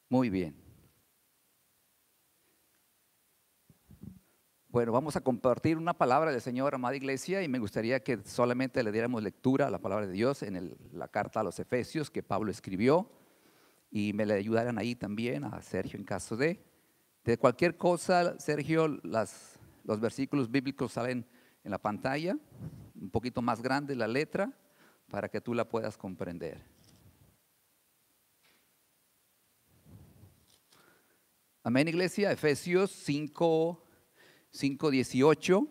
Muy bien. Bueno, vamos a compartir una palabra del Señor, amada iglesia, y me gustaría que solamente le diéramos lectura a la palabra de Dios en la carta a los Efesios que Pablo escribió, y me le ayudaran ahí también a Sergio en caso de cualquier cosa. Sergio, los versículos bíblicos salen en la pantalla, un poquito más grande la letra, para que tú la puedas comprender. Amén, iglesia. Efesios 5:18.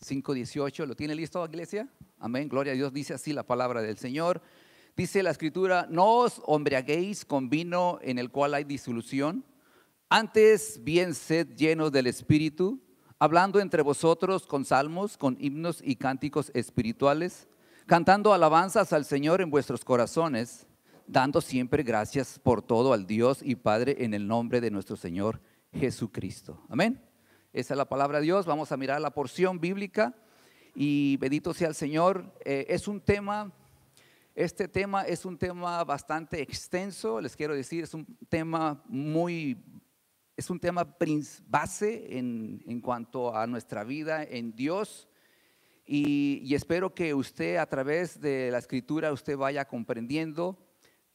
5:18, ¿lo tiene listo, iglesia? Amén, gloria a Dios. Dice así la palabra del Señor. Dice la escritura: no os embriaguéis con vino en el cual hay disolución, antes bien sed llenos del Espíritu, hablando entre vosotros con salmos, con himnos y cánticos espirituales, cantando alabanzas al Señor en vuestros corazones, dando siempre gracias por todo al Dios y Padre en el nombre de nuestro Señor Jesucristo. Amén. Esa es la palabra de Dios. Vamos a mirar la porción bíblica y bendito sea el Señor. Este tema es un tema bastante extenso. Les quiero decir, es un tema base en cuanto a nuestra vida en Dios. Y espero que usted, a través de la escritura, usted vaya comprendiendo.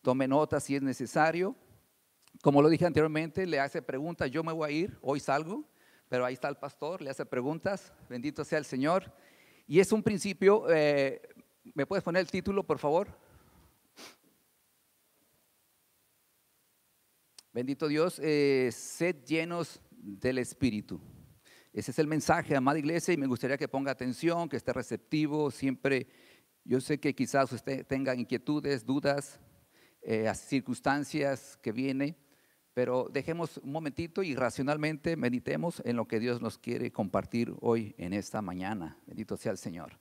Tome nota si es necesario. Como lo dije anteriormente, le hace preguntas. Yo me voy a ir, hoy salgo, pero ahí está el pastor, le hace preguntas. Bendito sea el Señor. Y es un principio. ¿Me puedes poner el título, por favor? Bendito Dios. Sed llenos del Espíritu. Ese es el mensaje, amada iglesia, y me gustaría que ponga atención, que esté receptivo. Siempre, yo sé que quizás usted tenga inquietudes, dudas, circunstancias que vienen, pero dejemos un momentito y racionalmente meditemos en lo que Dios nos quiere compartir hoy en esta mañana. Bendito sea el Señor.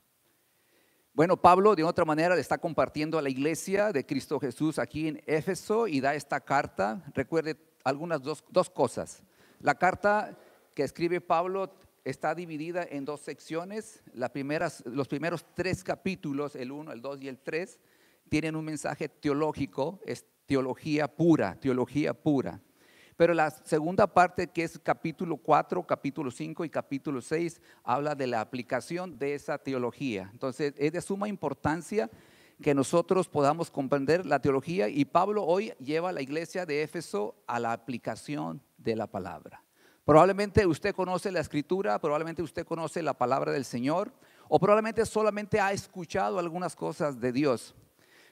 Bueno, Pablo de otra manera le está compartiendo a la iglesia de Cristo Jesús aquí en Éfeso y da esta carta. Recuerde algunas dos cosas. La carta que escribe Pablo está dividida en dos secciones. Los primeros 3 capítulos, el 1, el 2 y el 3, tienen un mensaje teológico, es teología pura. Pero la segunda parte, que es capítulo 4, capítulo 5 y capítulo 6, habla de la aplicación de esa teología. Entonces es de suma importancia que nosotros podamos comprender la teología, y Pablo hoy lleva a la iglesia de Éfeso a la aplicación de la palabra. Probablemente usted conoce la escritura, probablemente usted conoce la palabra del Señor, o probablemente solamente ha escuchado algunas cosas de Dios.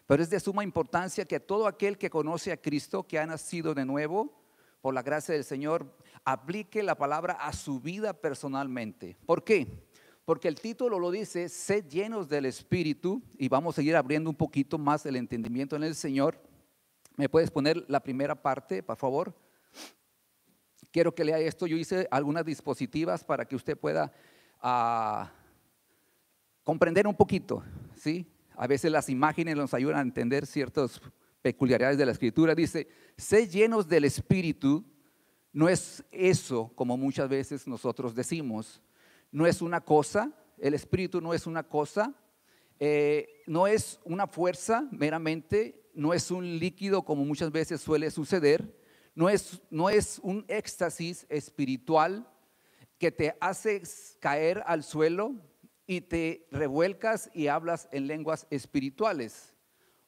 Pero es de suma importancia que todo aquel que conoce a Cristo, que ha nacido de nuevo por la gracia del Señor, aplique la palabra a su vida personalmente. ¿Por qué? Porque el título lo dice: sed llenos del Espíritu, y vamos a seguir abriendo un poquito más el entendimiento en el Señor. ¿Me puedes poner la primera parte, por favor? Quiero que lea esto. Yo hice algunas dispositivas para que usted pueda comprender un poquito, ¿sí? A veces las imágenes nos ayudan a entender ciertas peculiaridades de la escritura. Dice: sed llenos del Espíritu. No es eso como muchas veces nosotros decimos. No es una cosa. El Espíritu no es una cosa. No es una fuerza meramente. No es un líquido como muchas veces suele suceder. No es un éxtasis espiritual que te hace caer al suelo y te revuelcas y hablas en lenguas espirituales,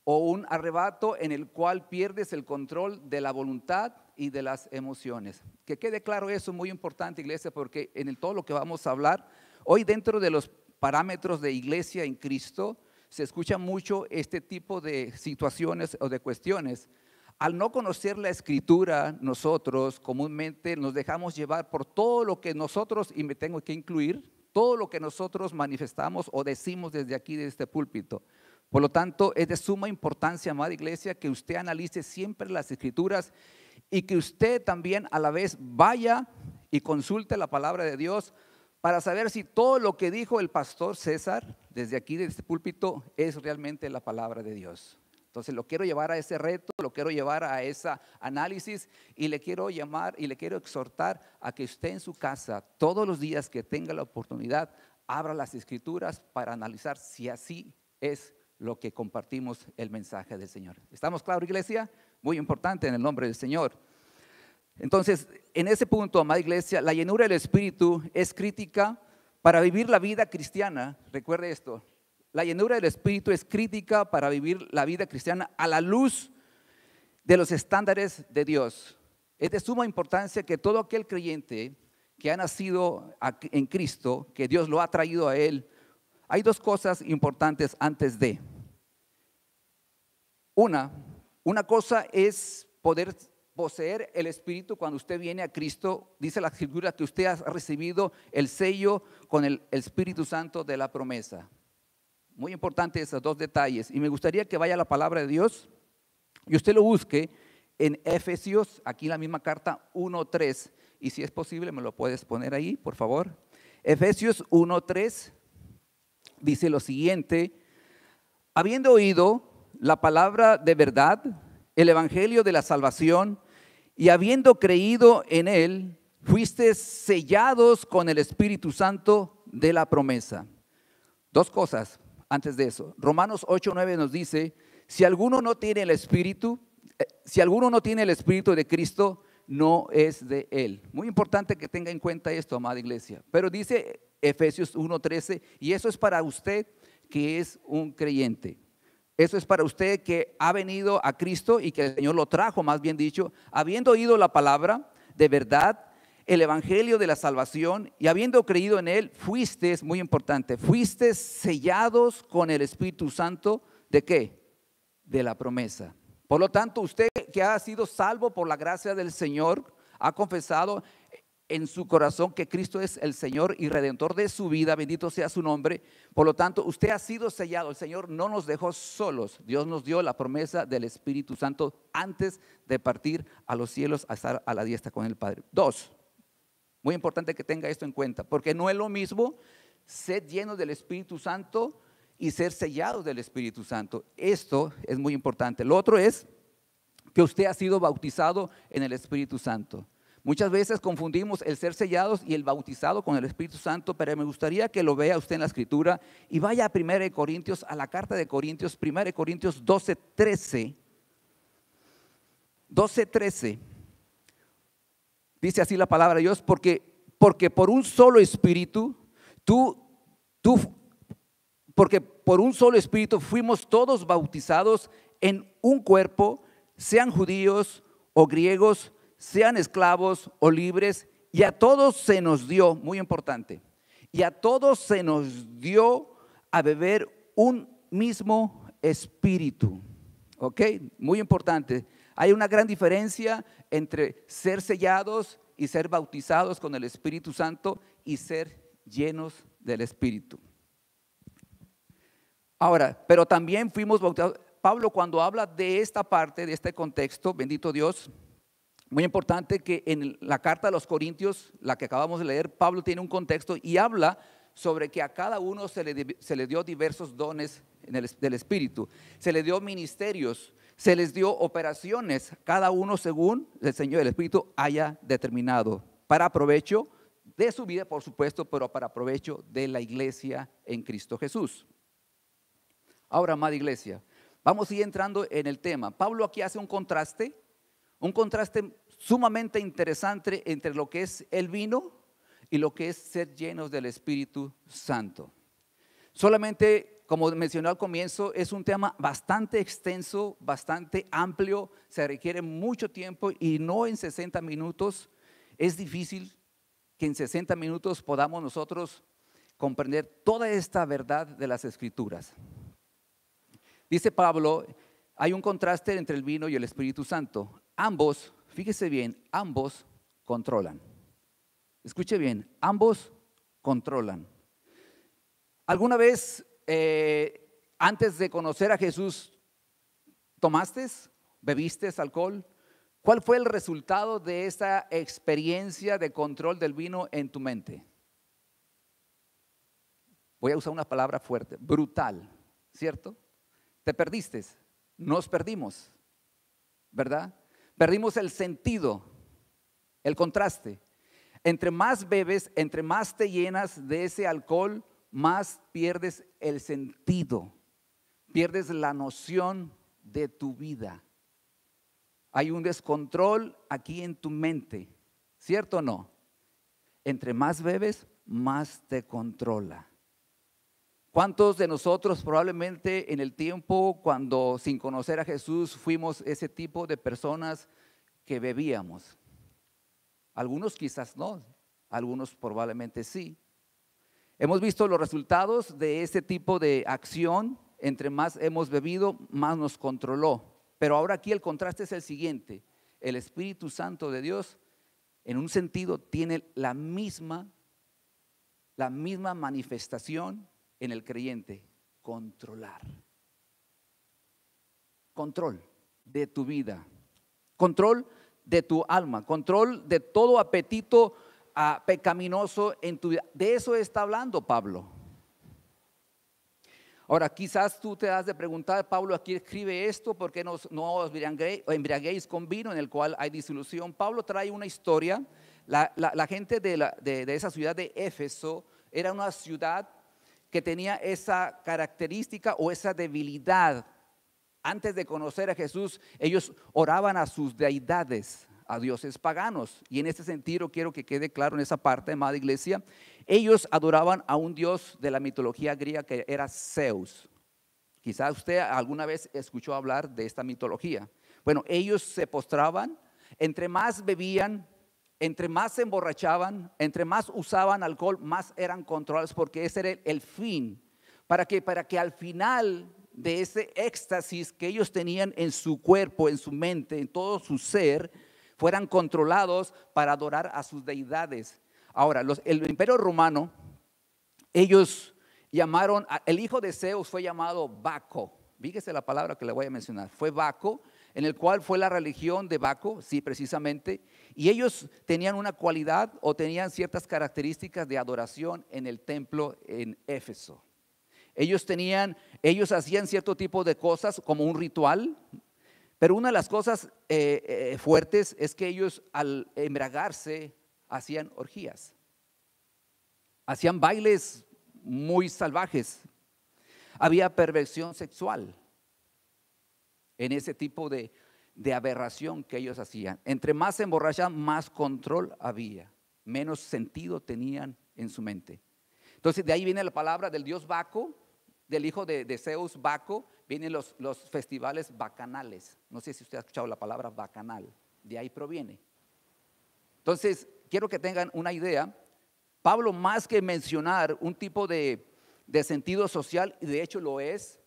o un arrebato en el cual pierdes el control de la voluntad y de las emociones. Que quede claro eso, muy importante, iglesia, porque en todo lo que vamos a hablar hoy, dentro de los parámetros de iglesia en Cristo, se escucha mucho este tipo de situaciones o de cuestiones. Al no conocer la escritura, nosotros comúnmente nos dejamos llevar por todo lo que nosotros, y me tengo que incluir, todo lo que nosotros manifestamos o decimos desde aquí, de este púlpito. Por lo tanto, es de suma importancia, amada iglesia, que usted analice siempre las escrituras, y que usted también a la vez vaya y consulte la palabra de Dios para saber si todo lo que dijo el pastor César desde aquí, de este púlpito, es realmente la palabra de Dios. Entonces lo quiero llevar a ese reto, lo quiero llevar a ese análisis, y le quiero llamar y le quiero exhortar a que usted en su casa, todos los días que tenga la oportunidad, abra las escrituras para analizar si así es lo que compartimos el mensaje del Señor. ¿Estamos claros, iglesia? Muy importante en el nombre del Señor. Entonces, en ese punto, amada iglesia, la llenura del Espíritu es crítica para vivir la vida cristiana. Recuerde esto, la llenura del Espíritu es crítica para vivir la vida cristiana a la luz de los estándares de Dios. Es de suma importancia que todo aquel creyente que ha nacido en Cristo, que Dios lo ha traído a él, hay dos cosas importantes antes de. Una cosa es poder poseer el Espíritu cuando usted viene a Cristo. Dice la Escritura que usted ha recibido el sello con el Espíritu Santo de la promesa. Muy importante esos dos detalles. Y me gustaría que vaya a la palabra de Dios y usted lo busque en Efesios, aquí en la misma carta 1:3. Y si es posible me lo puedes poner ahí, por favor. Efesios 1:3 dice lo siguiente: habiendo oído la palabra de verdad, el evangelio de la salvación, y habiendo creído en él, fuiste sellados con el Espíritu Santo de la promesa. Dos cosas antes de eso. Romanos 8:9 nos dice: si alguno no tiene el Espíritu, de Cristo, no es de él. Muy importante que tenga en cuenta esto, amada iglesia. Pero dice Efesios 1:13, y eso es para usted que es un creyente. Eso es para usted que ha venido a Cristo y que el Señor lo trajo, más bien dicho, habiendo oído la palabra de verdad, el evangelio de la salvación, y habiendo creído en él, fuiste, es muy importante, fuiste sellados con el Espíritu Santo. ¿De qué? De la promesa. Por lo tanto, usted que ha sido salvo por la gracia del Señor, ha confesado en su corazón que Cristo es el Señor y Redentor de su vida, bendito sea su nombre. Por lo tanto, usted ha sido sellado. El Señor no nos dejó solos. Dios nos dio la promesa del Espíritu Santo antes de partir a los cielos a estar a la diestra con el Padre. Dos, muy importante que tenga esto en cuenta, porque no es lo mismo ser llenos del Espíritu Santo y ser sellados del Espíritu Santo. Esto es muy importante. Lo otro es que usted ha sido bautizado en el Espíritu Santo. Muchas veces confundimos el ser sellados y el bautizado con el Espíritu Santo, pero me gustaría que lo vea usted en la Escritura y vaya a 1 Corintios, a la carta de Corintios, 1 Corintios 12:13. 12:13. Dice así la palabra de Dios: porque por un solo espíritu, porque por un solo espíritu fuimos todos bautizados en un cuerpo, sean judíos o griegos, sean esclavos o libres, y a todos se nos dio, muy importante, y a todos se nos dio a beber un mismo espíritu. ¿Ok? Muy importante. Hay una gran diferencia entre ser sellados y ser bautizados con el Espíritu Santo y ser llenos del Espíritu. Ahora, pero también fuimos bautizados. Pablo, cuando habla de esta parte, de este contexto, bendito Dios, muy importante que en la carta a los Corintios, la que acabamos de leer, Pablo tiene un contexto y habla sobre que a cada uno se le dio diversos dones del Espíritu. Se le dio ministerios, se les dio operaciones, cada uno según el Señor del Espíritu haya determinado, para provecho de su vida, por supuesto, pero para provecho de la iglesia en Cristo Jesús. Ahora, amada iglesia, vamos a ir entrando en el tema. Pablo aquí hace un contraste sumamente interesante entre lo que es el vino y lo que es ser llenos del Espíritu Santo. Solamente, como mencioné al comienzo, es un tema bastante extenso, bastante amplio, se requiere mucho tiempo y no en 60 minutos. Es difícil que en 60 minutos podamos nosotros comprender toda esta verdad de las Escrituras. Dice Pablo, hay un contraste entre el vino y el Espíritu Santo. Ambos, fíjese bien, ambos controlan. Escuche bien, ambos controlan. ¿Alguna vez antes de conocer a Jesús tomaste, bebiste alcohol? ¿Cuál fue el resultado de esa experiencia de control del vino en tu mente? Voy a usar una palabra fuerte, brutal, ¿cierto? Te perdiste, nos perdimos, ¿verdad? Perdimos el sentido, el contraste. Entre más bebes, entre más te llenas de ese alcohol, más pierdes el sentido. Pierdes la noción de tu vida. Hay un descontrol aquí en tu mente, ¿cierto o no? Entre más bebes, más te controla. ¿Cuántos de nosotros probablemente en el tiempo cuando sin conocer a Jesús fuimos ese tipo de personas que bebíamos? Algunos quizás no, algunos probablemente sí. Hemos visto los resultados de ese tipo de acción. Entre más hemos bebido, más nos controló. Pero ahora aquí el contraste es el siguiente: el Espíritu Santo de Dios, en un sentido, tiene la misma manifestación en el creyente: controlar. Control de tu vida, control de tu alma, control de todo apetito pecaminoso en tu vida. De eso está hablando Pablo. Ahora, quizás tú te has de preguntar: Pablo aquí escribe esto, ¿por qué no os embriaguéis con vino en el cual hay disolución? Pablo trae una historia. La gente de esa ciudad de Éfeso era una ciudad que tenía esa característica o esa debilidad. Antes de conocer a Jesús, ellos oraban a sus deidades, a dioses paganos. Y en este sentido quiero que quede claro en esa parte, amada iglesia, ellos adoraban a un dios de la mitología griega que era Zeus. Quizás usted alguna vez escuchó hablar de esta mitología. Bueno, ellos se postraban, entre más bebían, entre más se emborrachaban, entre más usaban alcohol, más eran controlados, porque ese era el fin. Para que al final de ese éxtasis que ellos tenían en su cuerpo, en su mente, en todo su ser, fueran controlados para adorar a sus deidades. Ahora, el imperio romano, ellos llamaron, el hijo de Zeus fue llamado Baco. Fíjese la palabra que le voy a mencionar, fue Baco, en el cual fue la religión de Baco, sí, precisamente. Y ellos tenían una cualidad o tenían ciertas características de adoración en el templo en Éfeso. Ellos hacían cierto tipo de cosas como un ritual, pero una de las cosas fuertes es que ellos al embriagarse hacían orgías, hacían bailes muy salvajes, había perversión sexual en ese tipo de aberración que ellos hacían. Entre más se emborrachaban, más control había, menos sentido tenían en su mente. Entonces de ahí viene la palabra del dios Baco, del hijo de Zeus, Baco. Vienen los festivales bacanales. No sé si usted ha escuchado la palabra bacanal, de ahí proviene. Entonces quiero que tengan una idea. Pablo, más que mencionar un tipo de sentido social, y de hecho lo es,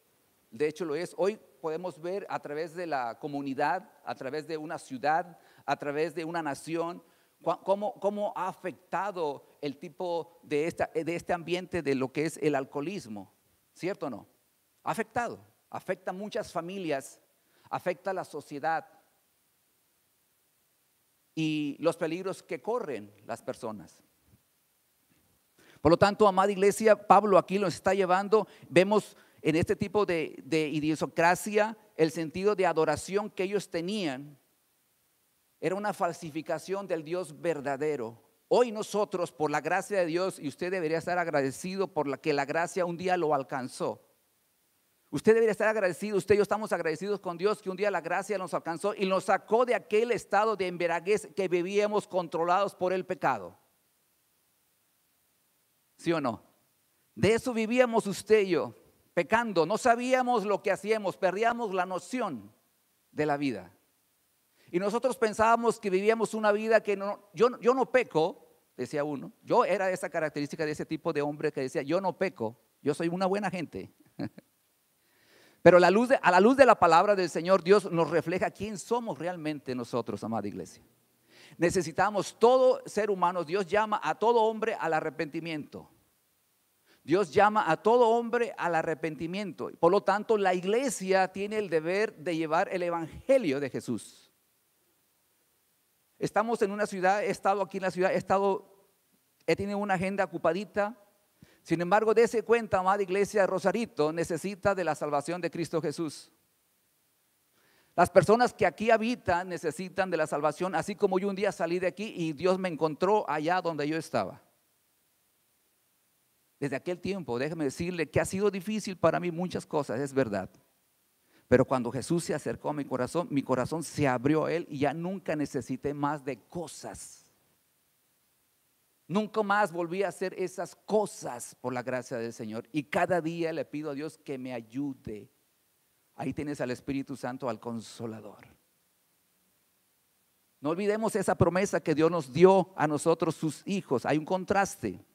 hoy podemos ver a través de la comunidad, a través de una ciudad, a través de una nación, cómo ha afectado el tipo de este ambiente de lo que es el alcoholismo, ¿cierto o no? Ha afectado, afecta a muchas familias, afecta a la sociedad y los peligros que corren las personas. Por lo tanto, amada iglesia, Pablo aquí nos está llevando, vemos en este tipo de idiosincrasia el sentido de adoración que ellos tenían. Era una falsificación del Dios verdadero. Hoy nosotros, por la gracia de Dios, y usted debería estar agradecido por que la gracia un día lo alcanzó. Usted debería estar agradecido, usted y yo estamos agradecidos con Dios que un día la gracia nos alcanzó y nos sacó de aquel estado de embriaguez que vivíamos controlados por el pecado. ¿Sí o no? De eso vivíamos usted y yo, pecando. No sabíamos lo que hacíamos, perdíamos la noción de la vida. Y nosotros pensábamos que vivíamos una vida que yo no peco, decía uno. Yo era esa característica de ese tipo de hombre que decía: yo no peco, yo soy una buena gente. Pero a la luz de la palabra del Señor, Dios nos refleja quién somos realmente nosotros, amada iglesia. Necesitamos, todo ser humano, Dios llama a todo hombre al arrepentimiento. Dios llama a todo hombre al arrepentimiento. Por lo tanto, la iglesia tiene el deber de llevar el evangelio de Jesús. Estamos en una ciudad, he estado aquí en la ciudad, he tenido una agenda ocupadita. Sin embargo, dése cuenta, amada iglesia, Rosarito necesita de la salvación de Cristo Jesús. Las personas que aquí habitan necesitan de la salvación, así como yo un día salí de aquí y Dios me encontró allá donde yo estaba. desde aquel tiempo, déjeme decirle que ha sido difícil para mí muchas cosas, es verdad. Pero cuando Jesús se acercó a mi corazón se abrió a Él y ya nunca necesité más de cosas. Nunca más volví a hacer esas cosas por la gracia del Señor. Y cada día le pido a Dios que me ayude. Ahí tienes al Espíritu Santo, al Consolador. No olvidemos esa promesa que Dios nos dio a nosotros, sus hijos. Hay un contraste.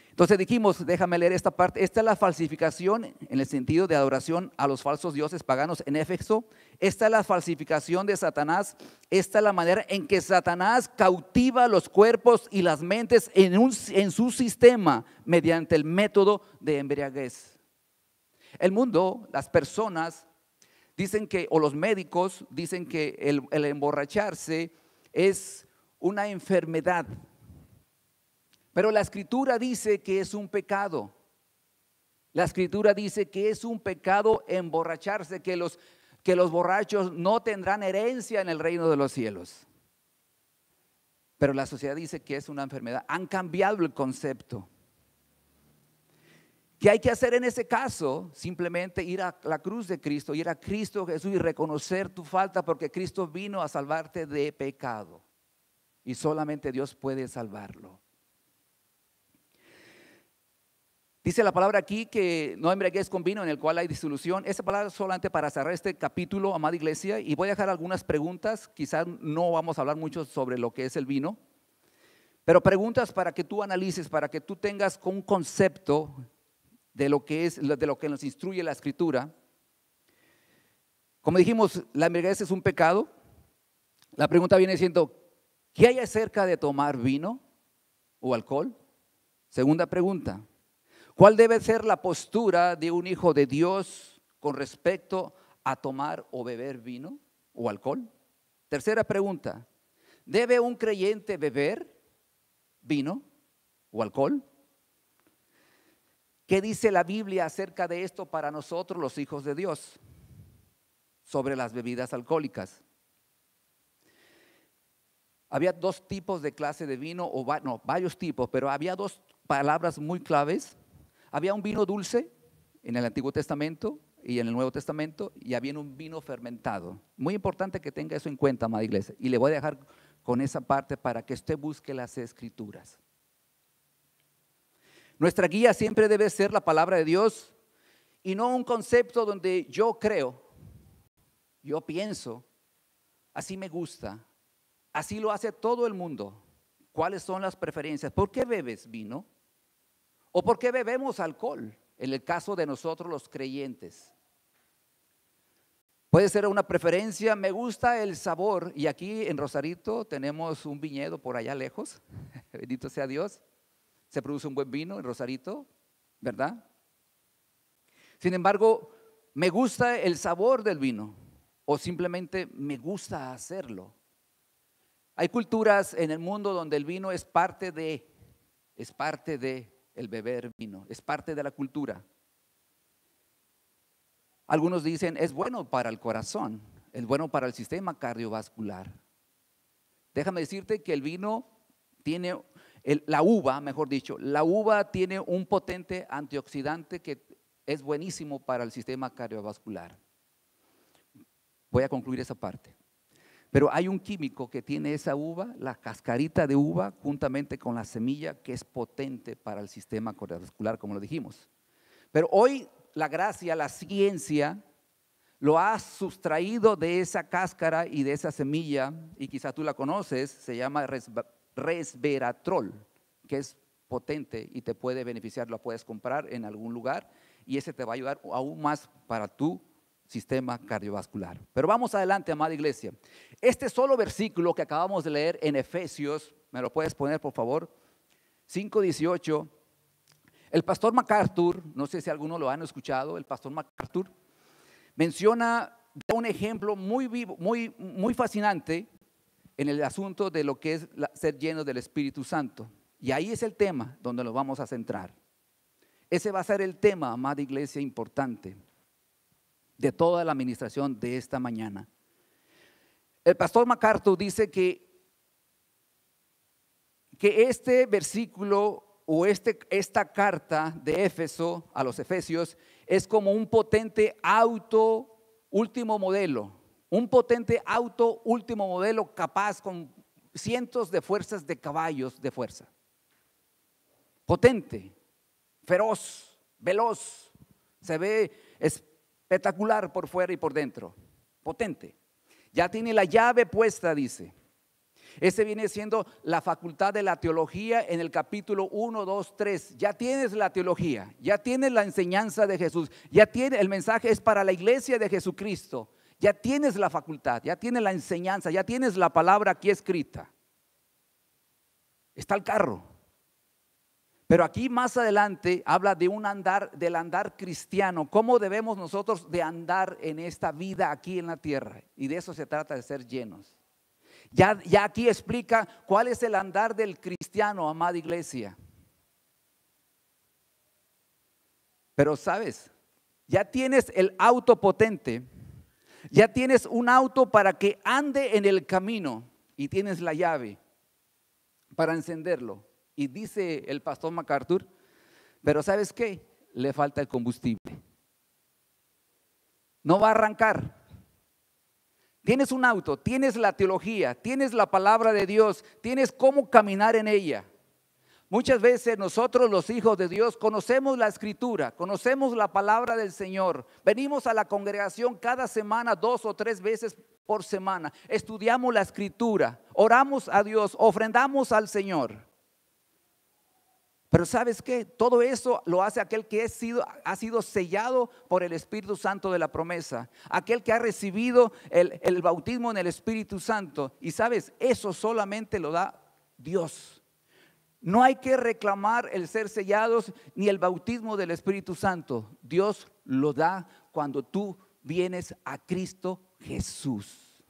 Entonces dijimos, déjame leer esta parte. Esta es la falsificación en el sentido de adoración a los falsos dioses paganos en Éfeso. Esta es la falsificación de Satanás. Esta es la manera en que Satanás cautiva los cuerpos y las mentes en su sistema mediante el método de embriaguez. El mundo, las personas dicen que, o los médicos dicen que el emborracharse es una enfermedad. Pero la Escritura dice que es un pecado. La Escritura dice que es un pecado emborracharse, que los borrachos no tendrán herencia en el reino de los cielos. Pero la sociedad dice que es una enfermedad. Han cambiado el concepto. ¿Qué hay que hacer en ese caso? Simplemente ir a la cruz de Cristo, ir a Cristo Jesús y reconocer tu falta, porque Cristo vino a salvarte de pecado. Y solamente Dios puede salvarlo. Dice la palabra aquí que no embriaguez con vino en el cual hay disolución. Esa palabra es solamente para cerrar este capítulo, amada iglesia, y voy a dejar algunas preguntas. Quizás no vamos a hablar mucho sobre lo que es el vino, pero preguntas para que tú analices, para que tú tengas un concepto de lo que nos instruye la Escritura. Como dijimos, la embriaguez es un pecado. La pregunta viene siendo, ¿qué hay acerca de tomar vino o alcohol? Segunda pregunta, ¿cuál debe ser la postura de un hijo de Dios con respecto a tomar o beber vino o alcohol? Tercera pregunta, ¿debe un creyente beber vino o alcohol? ¿Qué dice la Biblia acerca de esto para nosotros los hijos de Dios sobre las bebidas alcohólicas? Había dos tipos de clase de vino, varios tipos, pero había dos palabras muy claves. Había un vino dulce en el Antiguo Testamento y en el Nuevo Testamento, y había un vino fermentado. Muy importante que tenga eso en cuenta, amada iglesia, y le voy a dejar con esa parte para que usted busque las Escrituras. Nuestra guía siempre debe ser la palabra de Dios y no un concepto donde yo creo, yo pienso, así me gusta, así lo hace todo el mundo. ¿Cuáles son las preferencias? ¿Por qué bebes vino? ¿O por qué bebemos alcohol? En el caso de nosotros los creyentes. Puede ser una preferencia, me gusta el sabor. Y aquí en Rosarito tenemos un viñedo por allá lejos, bendito sea Dios. Se produce un buen vino en Rosarito, ¿verdad? Sin embargo, me gusta el sabor del vino o simplemente me gusta hacerlo. Hay culturas en el mundo donde el vino es parte de el beber vino, es parte de la cultura. Algunos dicen es bueno para el corazón, es bueno para el sistema cardiovascular. Déjame decirte que el vino tiene, la uva tiene un potente antioxidante que es buenísimo para el sistema cardiovascular. Voy a concluir esa parte. Pero hay un químico que tiene esa uva, la cascarita de uva, juntamente con la semilla, que es potente para el sistema cardiovascular, como lo dijimos. Pero hoy la gracia, la ciencia, lo ha sustraído de esa cáscara y de esa semilla, y quizás tú la conoces, se llama resveratrol, que es potente y te puede beneficiar, lo puedes comprar en algún lugar y ese te va a ayudar aún más para tu sistema cardiovascular. Pero vamos adelante, amada iglesia. Este solo versículo que acabamos de leer en Efesios, ¿me lo puedes poner por favor? 5:18. El pastor MacArthur, no sé si alguno lo han escuchado, el pastor MacArthur menciona un ejemplo muy vivo, muy fascinante en el asunto de lo que es ser lleno del Espíritu Santo. Y ahí es el tema donde nos vamos a centrar. Ese va a ser el tema, amada iglesia, importante de toda la administración de esta mañana. El pastor MacArthur dice que este versículo o esta carta de Éfeso a los Efesios es como un potente auto último modelo, un potente auto último modelo capaz con cientos de fuerzas de caballos de fuerza. Potente, feroz, veloz, se ve espectacular por fuera y por dentro, potente. Ya tiene la llave puesta, dice. Ese viene siendo la facultad de la teología en el capítulo 1, 2, 3. Ya tienes la teología, ya tienes la enseñanza de Jesús, ya tienes, el mensaje es para la iglesia de Jesucristo. Ya tienes la facultad, ya tienes la enseñanza, ya tienes la palabra aquí escrita. Está el carro. Pero aquí más adelante habla de un andar, del andar cristiano. ¿Cómo debemos nosotros de andar en esta vida aquí en la tierra? Y de eso se trata, de ser llenos. Ya aquí explica cuál es el andar del cristiano, amada iglesia. Pero sabes, ya tienes el auto potente, ya tienes un auto para que ande en el camino y tienes la llave para encenderlo. Y dice el pastor MacArthur, pero ¿sabes qué? Le falta el combustible. No va a arrancar. Tienes un auto, tienes la teología, tienes la palabra de Dios, tienes cómo caminar en ella. Muchas veces nosotros los hijos de Dios conocemos la escritura, conocemos la palabra del Señor. Venimos a la congregación cada semana 2 o 3 veces por semana. Estudiamos la escritura, oramos a Dios, ofrendamos al Señor. Pero ¿sabes qué? Todo eso lo hace aquel que ha sido sellado por el Espíritu Santo de la promesa. Aquel que ha recibido el bautismo en el Espíritu Santo. Y ¿sabes? Eso solamente lo da Dios. No hay que reclamar el ser sellados ni el bautismo del Espíritu Santo. Dios lo da cuando tú vienes a Cristo Jesús.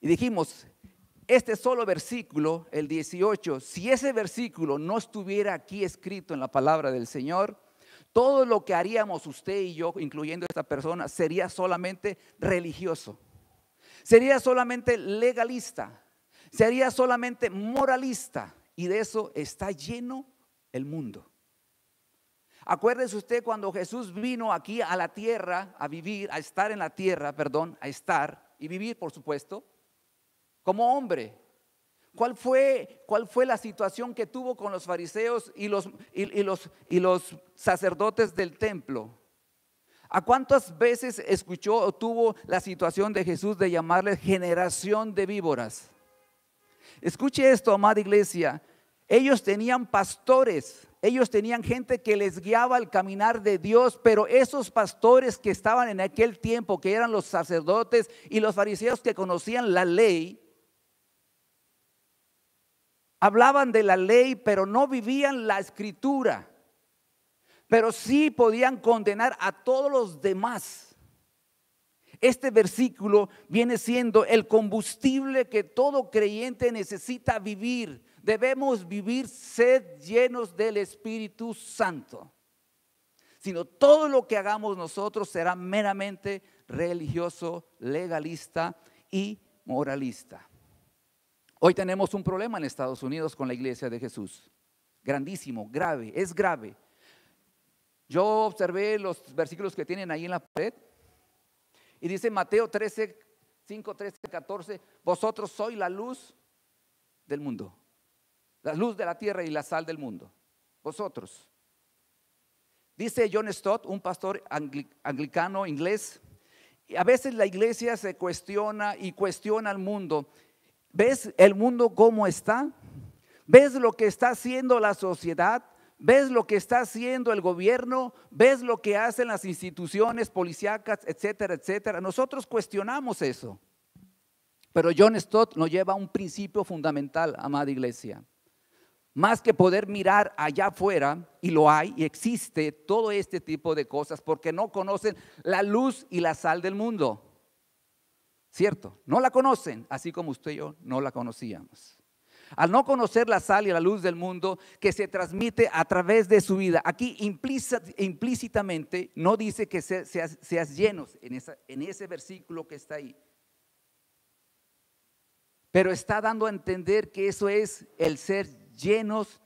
Y dijimos, este solo versículo, el 18, si ese versículo no estuviera aquí escrito en la palabra del Señor, todo lo que haríamos usted y yo, incluyendo esta persona, sería solamente religioso, sería solamente legalista, sería solamente moralista, y de eso está lleno el mundo. Acuérdese usted cuando Jesús vino aquí a la tierra a vivir, a estar en la tierra, a estar y vivir, por supuesto, como hombre. ¿Cuál fue la situación que tuvo con los fariseos y los sacerdotes del templo? ¿A cuántas veces escuchó o tuvo la situación de Jesús de llamarles generación de víboras? Escuche esto, amada iglesia. Ellos tenían pastores, ellos tenían gente que les guiaba al caminar de Dios, pero esos pastores que estaban en aquel tiempo, que eran los sacerdotes y los fariseos que conocían la ley, hablaban de la ley, pero no vivían la escritura. Pero sí podían condenar a todos los demás. Este versículo viene siendo el combustible que todo creyente necesita vivir. Debemos vivir sed llenos del Espíritu Santo. Sino todo lo que hagamos nosotros será meramente religioso, legalista y moralista. Hoy tenemos un problema en Estados Unidos con la iglesia de Jesús. Grandísimo, grave, es grave. Yo observé los versículos que tienen ahí en la pared. Y dice Mateo 13, 5, 13, 14, vosotros sois la luz del mundo. La luz de la tierra y la sal del mundo. Vosotros. Dice John Stott, un pastor anglicano inglés. Y a veces la iglesia se cuestiona y cuestiona al mundo. ¿Ves el mundo cómo está? ¿Ves lo que está haciendo la sociedad? ¿Ves lo que está haciendo el gobierno? ¿Ves lo que hacen las instituciones policíacas, etcétera, etcétera? Nosotros cuestionamos eso. Pero John Stott nos lleva a un principio fundamental, amada iglesia. Más que poder mirar allá afuera, y lo hay, y existe todo este tipo de cosas, porque no conocen la luz y la sal del mundo. ¿Cierto? No la conocen, así como usted y yo no la conocíamos. Al no conocer la sal y la luz del mundo que se transmite a través de su vida, aquí implícitamente no dice que seas llenos en ese versículo que está ahí. Pero está dando a entender que eso es el ser llenos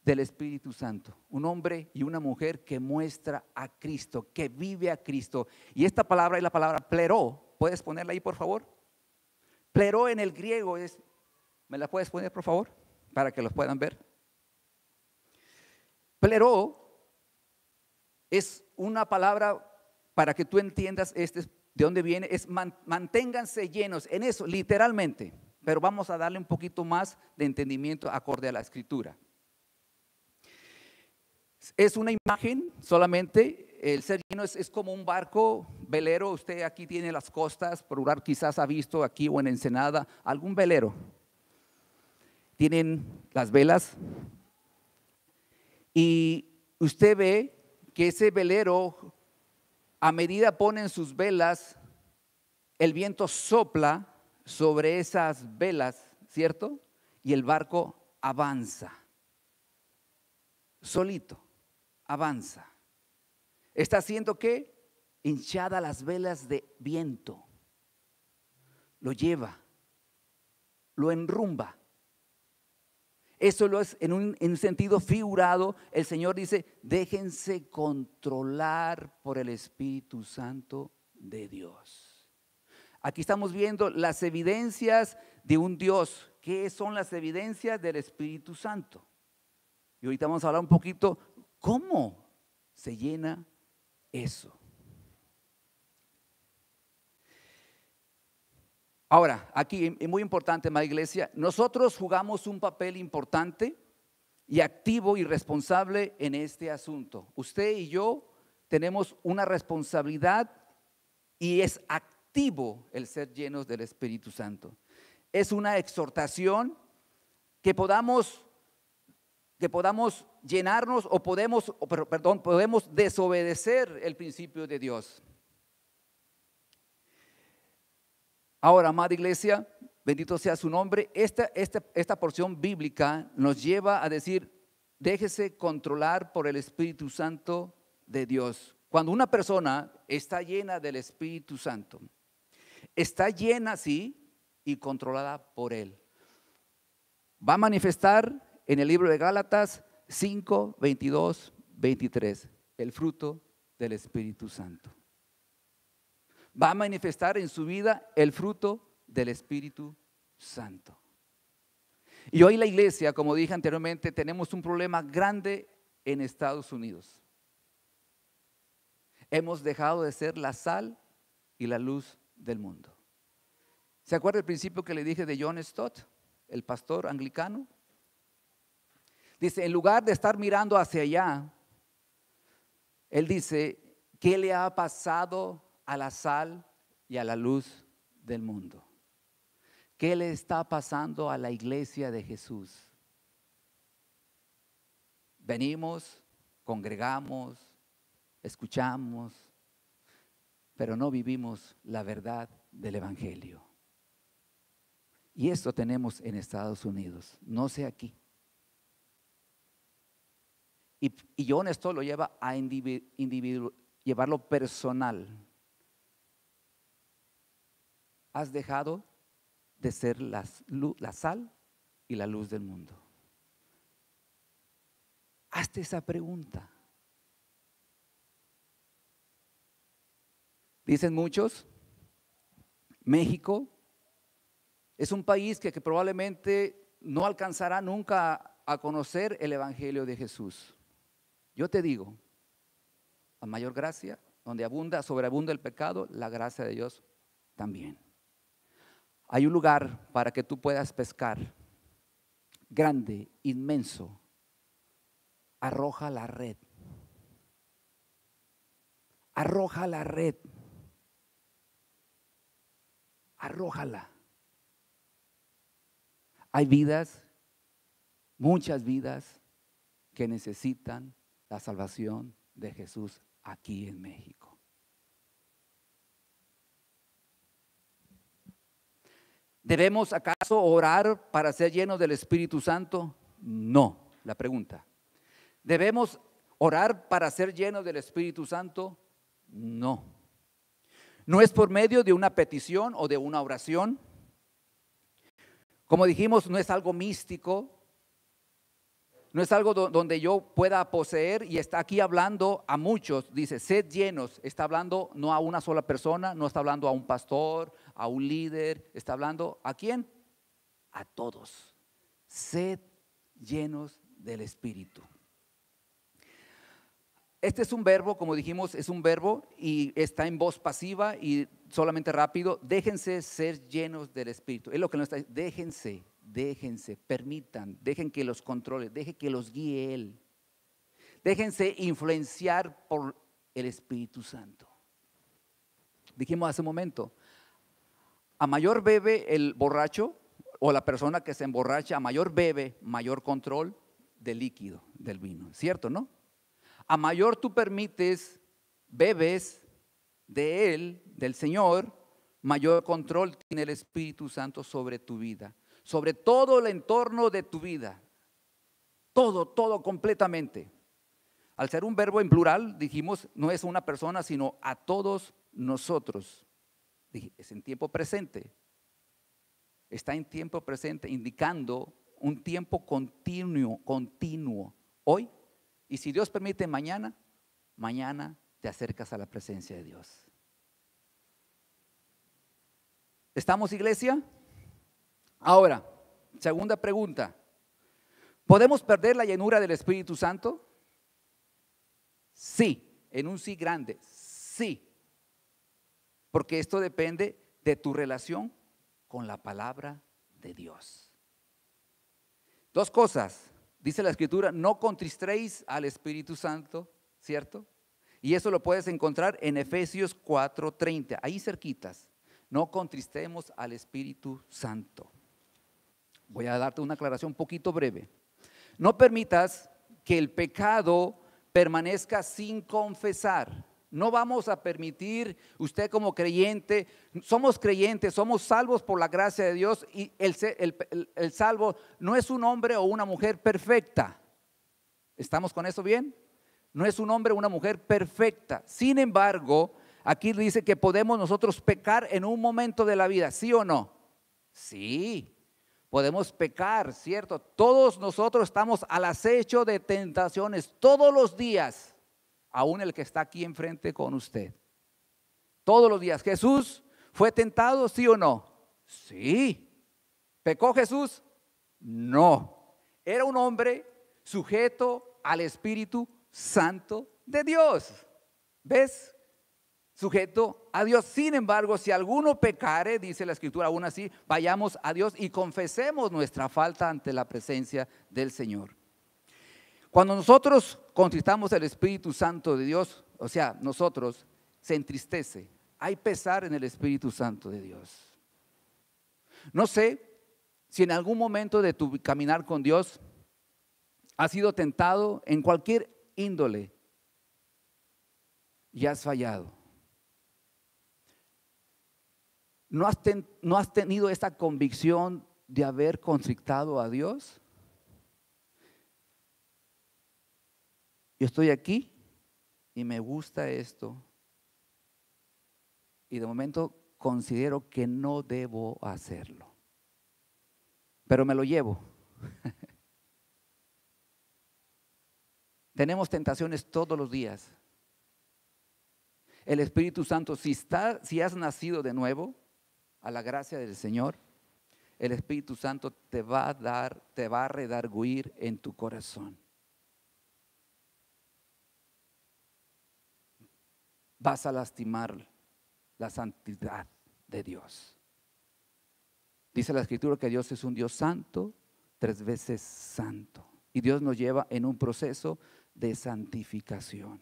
del Espíritu Santo. Un hombre y una mujer que muestra a Cristo, que vive a Cristo. Y esta palabra es la palabra pleró. ¿Puedes ponerla ahí, por favor? Pleró en el griego es, ¿me la puedes poner, por favor? Para que los puedan ver. Pleró es una palabra para que tú entiendas de dónde viene, es manténganse llenos en eso, literalmente, pero vamos a darle un poquito más de entendimiento acorde a la escritura. Es una imagen solamente, el ser lleno es como un barco velero. Usted aquí tiene las costas, por lugar quizás ha visto aquí o en Ensenada algún velero. Tienen las velas y usted ve que ese velero, a medida ponen sus velas, el viento sopla sobre esas velas, ¿cierto? Y el barco avanza, solito, avanza. Está haciendo ¿qué? Hinchada las velas de viento. Lo lleva, lo enrumba. Eso lo es en un sentido figurado. El Señor dice: déjense controlar por el Espíritu Santo de Dios. Aquí estamos viendo las evidencias de un Dios. ¿Qué son las evidencias del Espíritu Santo? Y ahorita vamos a hablar un poquito cómo se llena eso. Ahora, aquí es muy importante, amada iglesia, nosotros jugamos un papel importante y activo y responsable en este asunto. Usted y yo tenemos una responsabilidad y es activo el ser llenos del Espíritu Santo. Es una exhortación que podamos llenarnos o podemos desobedecer el principio de Dios. Ahora, amada iglesia, bendito sea su nombre, esta porción bíblica nos lleva a decir: déjese controlar por el Espíritu Santo de Dios. Cuando una persona está llena del Espíritu Santo, está llena, sí, y controlada por Él. Va a manifestar en el libro de Gálatas 5, 22, 23, el fruto del Espíritu Santo. Va a manifestar en su vida el fruto del Espíritu Santo. Y hoy la iglesia, como dije anteriormente, tenemos un problema grande en Estados Unidos. Hemos dejado de ser la sal y la luz del mundo. ¿Se acuerda el principio que le dije de John Stott, el pastor anglicano? Dice, en lugar de estar mirando hacia allá, él dice: ¿qué le ha pasado a la sal y a la luz del mundo? ¿Qué le está pasando a la iglesia de Jesús? Venimos, congregamos, escuchamos, pero no vivimos la verdad del Evangelio. Y esto tenemos en Estados Unidos, no sé aquí. Y John esto lo lleva a llevarlo personal. Has dejado de ser la sal y la luz del mundo. Hazte esa pregunta. Dicen muchos, México es un país que probablemente no alcanzará nunca a conocer el Evangelio de Jesús. Yo te digo, a mayor gracia, donde sobreabunda el pecado, la gracia de Dios también. Hay un lugar para que tú puedas pescar, grande, inmenso. Arroja la red. Arroja la red. Arrójala. Hay vidas, muchas vidas, que necesitan la salvación de Jesús aquí en México. ¿Debemos acaso orar para ser llenos del Espíritu Santo? No, la pregunta. ¿Debemos orar para ser llenos del Espíritu Santo? No. No es por medio de una petición o de una oración. Como dijimos, no es algo místico. No es algo donde yo pueda poseer, y está aquí hablando a muchos. Dice, sed llenos. Está hablando no a una sola persona, no está hablando a un pastor, a un líder. Está hablando ¿a quién? A todos. Sed llenos del Espíritu. Este es un verbo, como dijimos, es un verbo y está en voz pasiva y solamente rápido. Déjense ser llenos del Espíritu. Es lo que nos está diciendo. Déjense, permitan, dejen que los controle, dejen que los guíe Él. Déjense influenciar por el Espíritu Santo. Dijimos hace un momento, a mayor bebe el borracho o la persona que se emborracha, a mayor bebe, mayor control del líquido, del vino. ¿Cierto, no? A mayor tú permites, bebes de Él, del Señor, mayor control tiene el Espíritu Santo sobre tu vida, sobre todo el entorno de tu vida. Todo completamente. Al ser un verbo en plural, dijimos, no es una persona, sino a todos nosotros. Es en tiempo presente. Está en tiempo presente, indicando un tiempo continuo. Hoy, y si Dios permite mañana te acercas a la presencia de Dios. ¿Estamos, iglesia? Ahora, segunda pregunta. ¿Podemos perder la llenura del Espíritu Santo? Sí, en un sí grande, sí. Porque esto depende de tu relación con la palabra de Dios. Dos cosas, dice la Escritura, no contristéis al Espíritu Santo, ¿cierto? Y eso lo puedes encontrar en Efesios 4:30, ahí cerquitas. No contristemos al Espíritu Santo. Voy a darte una aclaración un poquito breve. No permitas que el pecado permanezca sin confesar. No vamos a permitir, usted como creyente, somos creyentes, somos salvos por la gracia de Dios, y el salvo no es un hombre o una mujer perfecta. ¿Estamos con eso bien? No es un hombre o una mujer perfecta. Sin embargo, aquí dice que podemos nosotros pecar en un momento de la vida, ¿sí o no? Sí. Podemos pecar, ¿cierto? Todos nosotros estamos al acecho de tentaciones todos los días, aún el que está aquí enfrente con usted. Todos los días. ¿Jesús fue tentado, sí o no? Sí. ¿Pecó Jesús? No. Era un hombre sujeto al Espíritu Santo de Dios. ¿Ves? Sujeto a Dios. Sin embargo, si alguno pecare, dice la Escritura, aún así, vayamos a Dios y confesemos nuestra falta ante la presencia del Señor. Cuando nosotros contristamos el Espíritu Santo de Dios, o sea, nosotros, se entristece. Hay pesar en el Espíritu Santo de Dios. No sé si en algún momento de tu caminar con Dios has sido tentado en cualquier índole y has fallado. ¿No has tenido esta convicción de haber contristado a Dios? Yo estoy aquí y me gusta esto, y de momento considero que no debo hacerlo, pero me lo llevo. Tenemos tentaciones todos los días. El Espíritu Santo, si has nacido de nuevo a la gracia del Señor, el Espíritu Santo te va a redarguir en tu corazón. Vas a lastimar la santidad de Dios. Dice la Escritura que Dios es un Dios santo, 3 veces santo. Y Dios nos lleva en un proceso de santificación.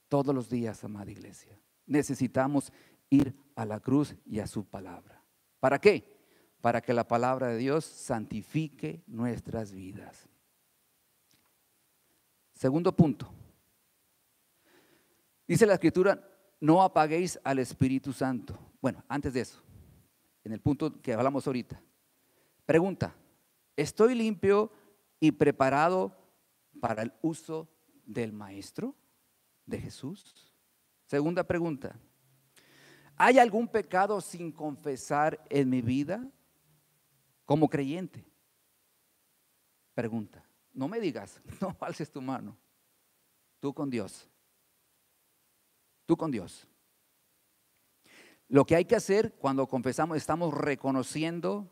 Todos los días, amada iglesia, necesitamos ir a la cruz y a su palabra. ¿Para qué? Para que la palabra de Dios santifique nuestras vidas. Segundo punto. Dice la Escritura, no apaguéis al Espíritu Santo. Bueno, antes de eso, en el punto que hablamos ahorita. Pregunta, ¿estoy limpio y preparado para el uso del Maestro, de Jesús? Segunda pregunta, ¿hay algún pecado sin confesar en mi vida como creyente? Pregunta, No me digas, no alces tu mano. Tú con Dios. Tú con Dios. Lo que hay que hacer cuando confesamos, estamos reconociendo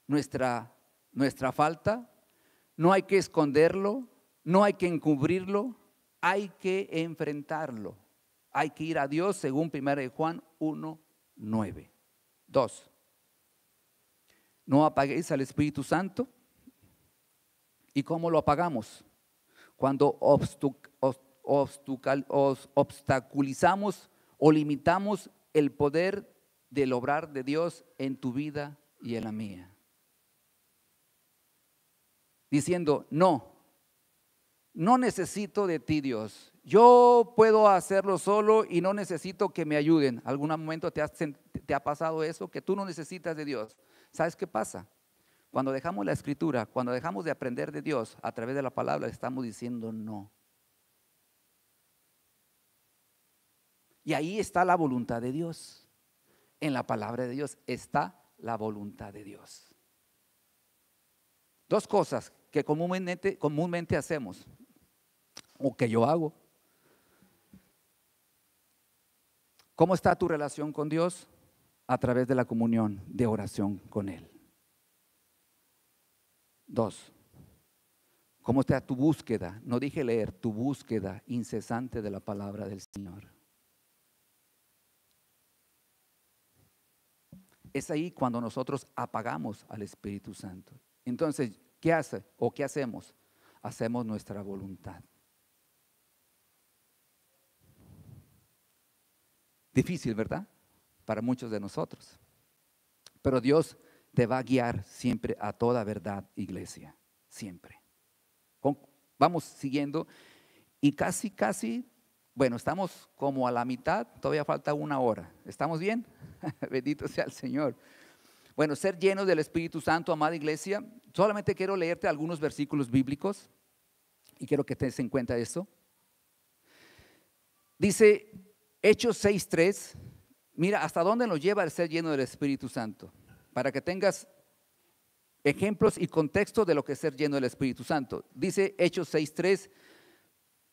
nuestra falta. No hay que esconderlo, no hay que encubrirlo, hay que enfrentarlo. Hay que ir a Dios según 1 Juan 1:9. 2. No apaguéis al Espíritu Santo. ¿Y cómo lo apagamos? Cuando obstaculizamos o limitamos el poder del obrar de Dios en tu vida y en la mía. Diciendo, no necesito de ti, Dios. Yo puedo hacerlo solo y no necesito que me ayuden. ¿Algún momento te ha pasado eso? Que tú no necesitas de Dios. ¿Sabes qué pasa? Cuando dejamos la escritura, cuando dejamos de aprender de Dios a través de la palabra, estamos diciendo no. Y ahí está la voluntad de Dios. En la palabra de Dios está la voluntad de Dios. Dos cosas que comúnmente hacemos, o que yo hago. ¿Cómo está tu relación con Dios? A través de la comunión de oración con Él. 2. ¿Cómo está tu búsqueda? No dije leer, tu búsqueda incesante de la palabra del Señor. Es ahí cuando nosotros apagamos al Espíritu Santo. Entonces, ¿qué hace o qué hacemos? Hacemos nuestra voluntad. Difícil, ¿verdad? Para muchos de nosotros. Pero Dios te va a guiar siempre a toda verdad, iglesia. Siempre. Vamos siguiendo y casi, bueno, estamos como a la mitad, todavía falta 1 hora. ¿Estamos bien? Bendito sea el Señor. Bueno, ser llenos del Espíritu Santo, amada iglesia. Solamente quiero leerte algunos versículos bíblicos y quiero que tengas en cuenta eso. Dice Hechos 6:3. Mira hasta dónde nos lleva el ser lleno del Espíritu Santo, para que tengas ejemplos y contexto de lo que es ser lleno del Espíritu Santo. Dice Hechos 6:3.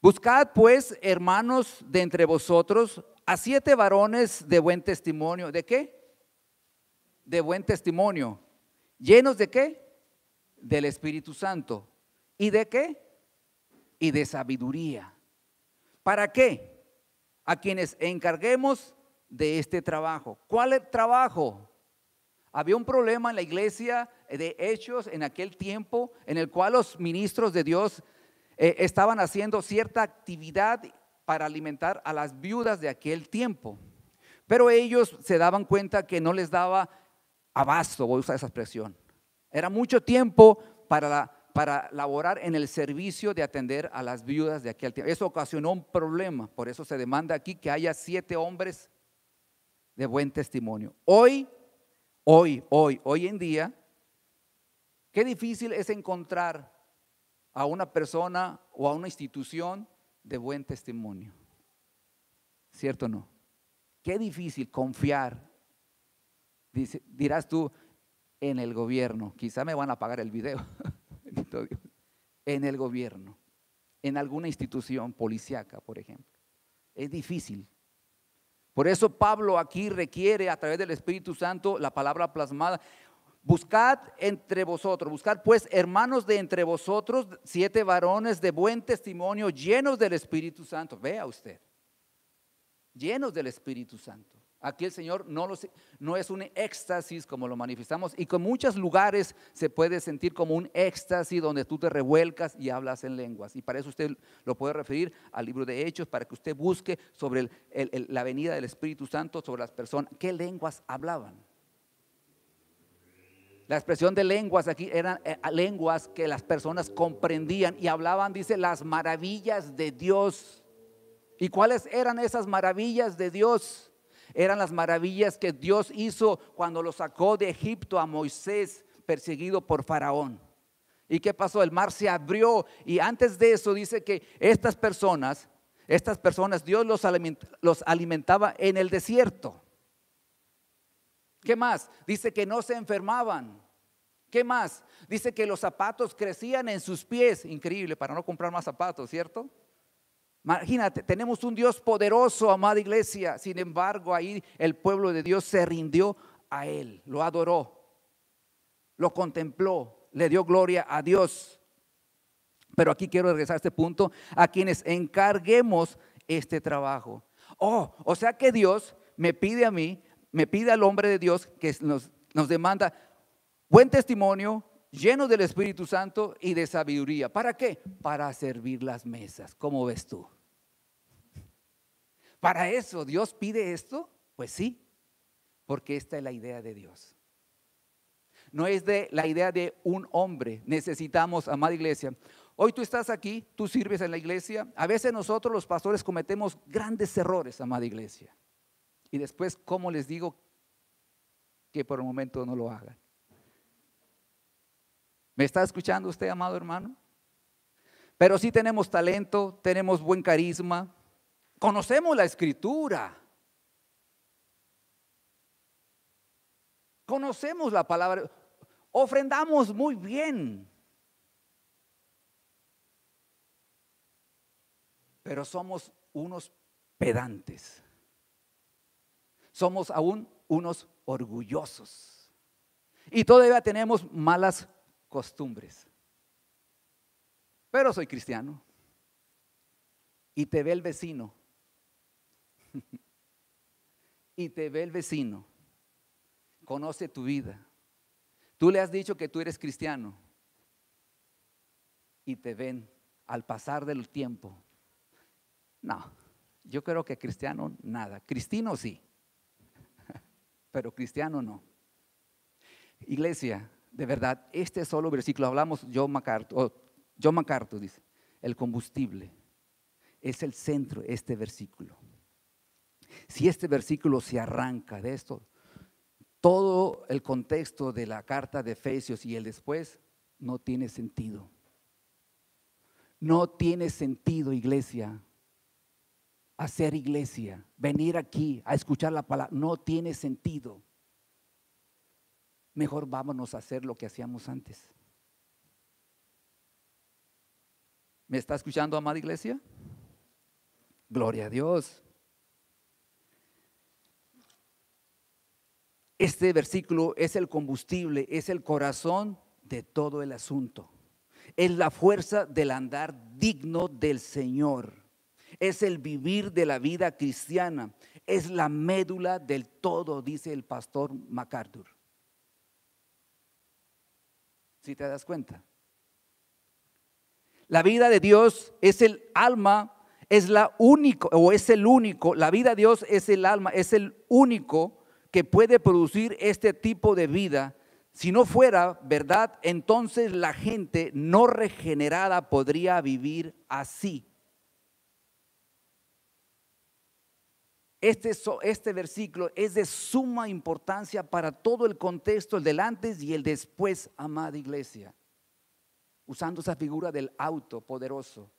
Buscad pues, hermanos, de entre vosotros a 7 varones de buen testimonio. ¿De qué? De buen testimonio. ¿Llenos de qué? Del Espíritu Santo. ¿Y de qué? Y de sabiduría. ¿Para qué? A quienes encarguemos de este trabajo. ¿Cuál es el trabajo? Había un problema en la iglesia de Hechos en aquel tiempo, en el cual los ministros de Dios estaban haciendo cierta actividad para alimentar a las viudas de aquel tiempo. Pero ellos se daban cuenta que no les daba abasto, voy a usar esa expresión. Era mucho tiempo para laborar en el servicio de atender a las viudas de aquel tiempo. Eso ocasionó un problema, por eso se demanda aquí que haya 7 hombres de buen testimonio. Hoy en día, qué difícil es encontrar a una persona o a una institución de buen testimonio. ¿Cierto o no? Qué difícil confiar. Dirás tú, en el gobierno. Quizá me van a pagar el video. En el gobierno, en alguna institución policíaca, por ejemplo. Es difícil. Por eso Pablo aquí requiere a través del Espíritu Santo la palabra plasmada. Buscad pues hermanos de entre vosotros 7 varones de buen testimonio, llenos del Espíritu Santo. Vea usted, llenos del Espíritu Santo. Aquí el Señor no es un éxtasis como lo manifestamos, y con muchos lugares se puede sentir como un éxtasis donde tú te revuelcas y hablas en lenguas. Y para eso usted lo puede referir al libro de Hechos, para que usted busque sobre la venida del Espíritu Santo sobre las personas. ¿Qué lenguas hablaban? La expresión de lenguas aquí eran lenguas que las personas comprendían y hablaban, dice, las maravillas de Dios. ¿Y cuáles eran esas maravillas de Dios? Eran las maravillas que Dios hizo cuando lo sacó de Egipto a Moisés, perseguido por Faraón. ¿Y qué pasó? El mar se abrió, y antes de eso dice que estas personas Dios los alimentaba en el desierto. ¿Qué más? Dice que no se enfermaban, ¿Qué más? Dice que los zapatos crecían en sus pies. Increíble, para no comprar más zapatos, ¿cierto? Imagínate, tenemos un Dios poderoso, amada iglesia. Sin embargo, ahí el pueblo de Dios se rindió a Él, lo adoró, lo contempló, le dio gloria a Dios. Pero aquí quiero regresar a este punto, a quienes encarguemos este trabajo. O sea que Dios me pide a mí, me pide al hombre de Dios que nos demanda buen testimonio, lleno del Espíritu Santo y de sabiduría. ¿Para qué? Para servir las mesas. ¿Cómo ves tú? ¿Para eso Dios pide esto? Pues sí, porque esta es la idea de Dios. No es de la idea de un hombre. Necesitamos, amada iglesia. Hoy tú estás aquí, tú sirves en la iglesia. A veces nosotros los pastores cometemos grandes errores, amada iglesia. Y después, ¿cómo les digo que por el momento no lo hagan? ¿Me está escuchando usted, amado hermano? Pero sí tenemos talento, tenemos buen carisma, conocemos la escritura, conocemos la palabra, ofrendamos muy bien, pero somos unos pedantes, somos aún unos orgullosos y todavía tenemos malas costumbres. Pero soy cristiano y te ve el vecino y te ve el vecino, conoce tu vida. Tú le has dicho que tú eres cristiano y te ven al pasar del tiempo. No, yo creo que cristiano nada, cristino sí, pero cristiano no. Iglesia, de verdad, este solo versículo, hablamos John MacArthur dice, el combustible es el centro, este versículo. Si este versículo se arranca de esto, todo el contexto de la carta de Efesios y el después no tiene sentido. No tiene sentido, iglesia, hacer iglesia, venir aquí a escuchar la palabra, no tiene sentido. Mejor vámonos a hacer lo que hacíamos antes. ¿Me está escuchando, amada iglesia? Gloria a Dios. Este versículo es el combustible, es el corazón de todo el asunto. Es la fuerza del andar digno del Señor. Es el vivir de la vida cristiana. Es la médula del todo, dice el pastor MacArthur. ¿Sí te das cuenta? La vida de Dios es el alma, es la única, o es el único, la vida de Dios es el alma, es el único que puede producir este tipo de vida. Si no fuera verdad, entonces la gente no regenerada podría vivir así. Este versículo es de suma importancia para todo el contexto, el del antes y el después, amada iglesia. Usando esa figura del auto poderoso,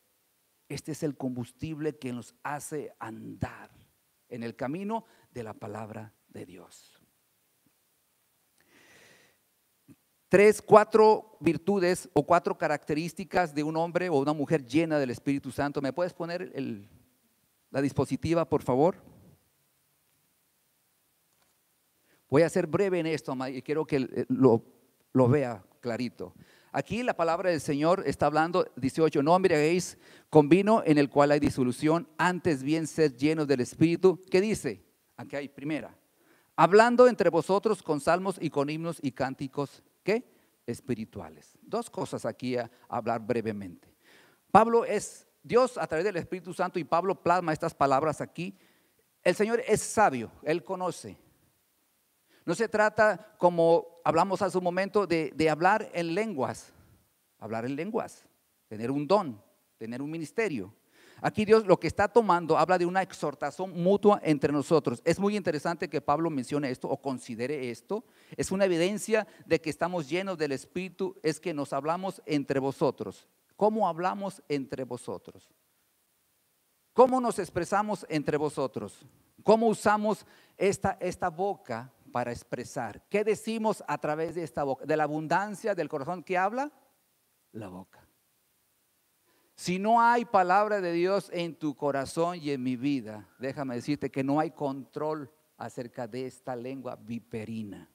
este es el combustible que nos hace andar en el camino de la palabra de Dios. 4 virtudes o 4 características de un hombre o una mujer llena del Espíritu Santo. ¿Me puedes poner la dispositiva, por favor? Voy a ser breve en esto, y quiero que lo vea clarito. Aquí la palabra del Señor está hablando, 18, no embriaguéis con vino en el cual hay disolución, antes bien sed llenos del Espíritu. ¿Qué dice? Aquí hay primera, hablando entre vosotros con salmos y con himnos y cánticos, ¿qué? Espirituales. 2 cosas aquí a hablar brevemente. Pablo es Dios a través del Espíritu Santo y Pablo plasma estas palabras aquí. El Señor es sabio, Él conoce. No se trata, como hablamos hace un momento, de hablar en lenguas, tener un don, tener un ministerio. Aquí Dios lo que está tomando, habla de una exhortación mutua entre nosotros. Es muy interesante que Pablo mencione esto o considere esto. Es una evidencia de que estamos llenos del Espíritu, es que nos hablamos entre vosotros. ¿Cómo hablamos entre vosotros? ¿Cómo nos expresamos entre vosotros? ¿Cómo usamos esta boca para expresar. ¿Qué decimos a través de esta boca? De la abundancia del corazón que habla la boca. Si no hay palabra de Dios en tu corazón y en mi vida, déjame decirte que no hay control acerca de esta lengua viperina.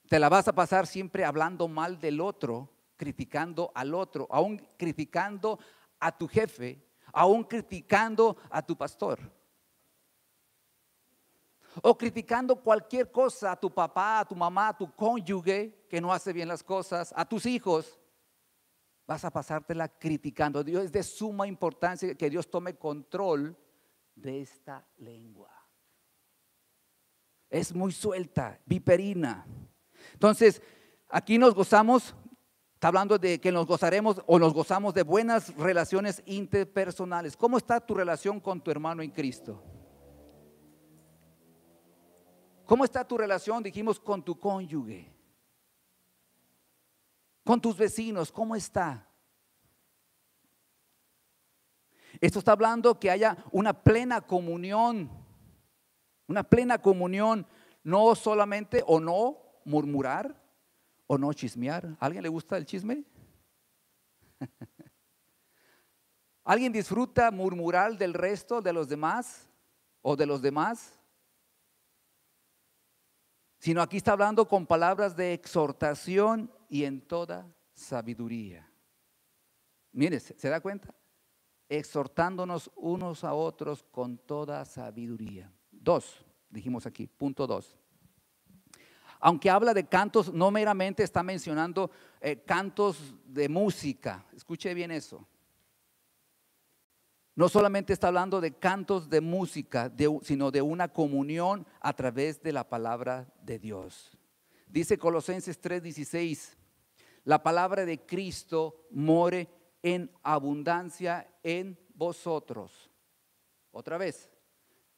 Te la vas a pasar siempre hablando mal del otro, criticando al otro, aún criticando a tu jefe, aún criticando a tu pastor, o criticando cualquier cosa, a tu papá, a tu mamá, a tu cónyuge que no hace bien las cosas, a tus hijos. Vas a pasártela criticando. Dios, es de suma importancia que Dios tome control de esta lengua. Es muy suelta, viperina. Entonces, aquí nos gozamos, está hablando de que nos gozaremos o nos gozamos de buenas relaciones interpersonales. ¿Cómo está tu relación con tu hermano en Cristo? ¿Cómo está tu relación, dijimos, con tu cónyuge? Con tus vecinos, ¿cómo está? Esto está hablando que haya una plena comunión, no solamente o no murmurar o no chismear. ¿A alguien le gusta el chisme? ¿Alguien disfruta murmurar del resto de los demás o de los demás? Sino aquí está hablando con palabras de exhortación y en toda sabiduría. Mire, ¿se da cuenta? Exhortándonos unos a otros con toda sabiduría. 2, dijimos aquí, punto 2. Aunque habla de cantos, no meramente está mencionando cantos de música. Escuche bien eso. No solamente está hablando de cantos de música, sino de una comunión a través de la palabra de Dios. Dice Colosenses 3:16, la palabra de Cristo more en abundancia en vosotros. Otra vez,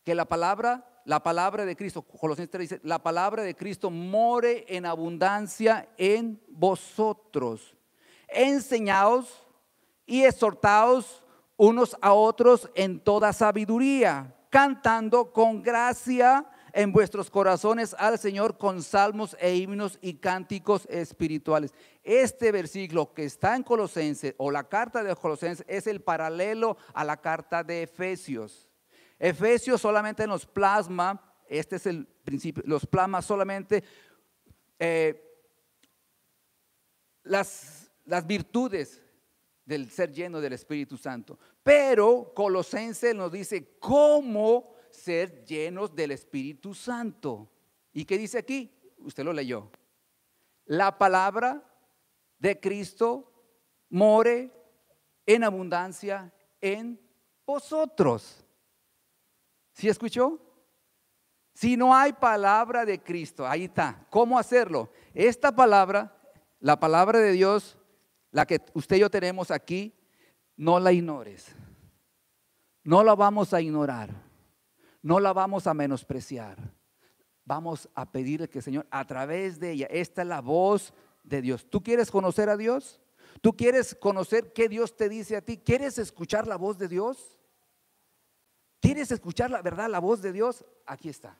que la palabra de Cristo, Colosenses 3 dice, la palabra de Cristo more en abundancia en vosotros. Enseñaos y exhortaos unos a otros en toda sabiduría, cantando con gracia en vuestros corazones al Señor con salmos e himnos y cánticos espirituales. Este versículo que está en Colosenses o la carta de Colosenses es el paralelo a la carta de Efesios. Efesios solamente nos plasma, este es el principio, los plasma solamente las virtudes del ser lleno del Espíritu Santo. Pero Colosenses nos dice cómo ser llenos del Espíritu Santo. ¿Y qué dice aquí? Usted lo leyó. La palabra de Cristo more en abundancia en vosotros. ¿Sí escuchó? Si no hay palabra de Cristo, ahí está. ¿Cómo hacerlo? Esta palabra, la palabra de Dios, la que usted y yo tenemos aquí, no la ignores. No la vamos a ignorar. No la vamos a menospreciar. Vamos a pedirle que el Señor, a través de ella, esta es la voz de Dios. ¿Tú quieres conocer a Dios? ¿Tú quieres conocer qué Dios te dice a ti? ¿Quieres escuchar la voz de Dios? ¿Quieres escuchar la verdad, la voz de Dios? Aquí está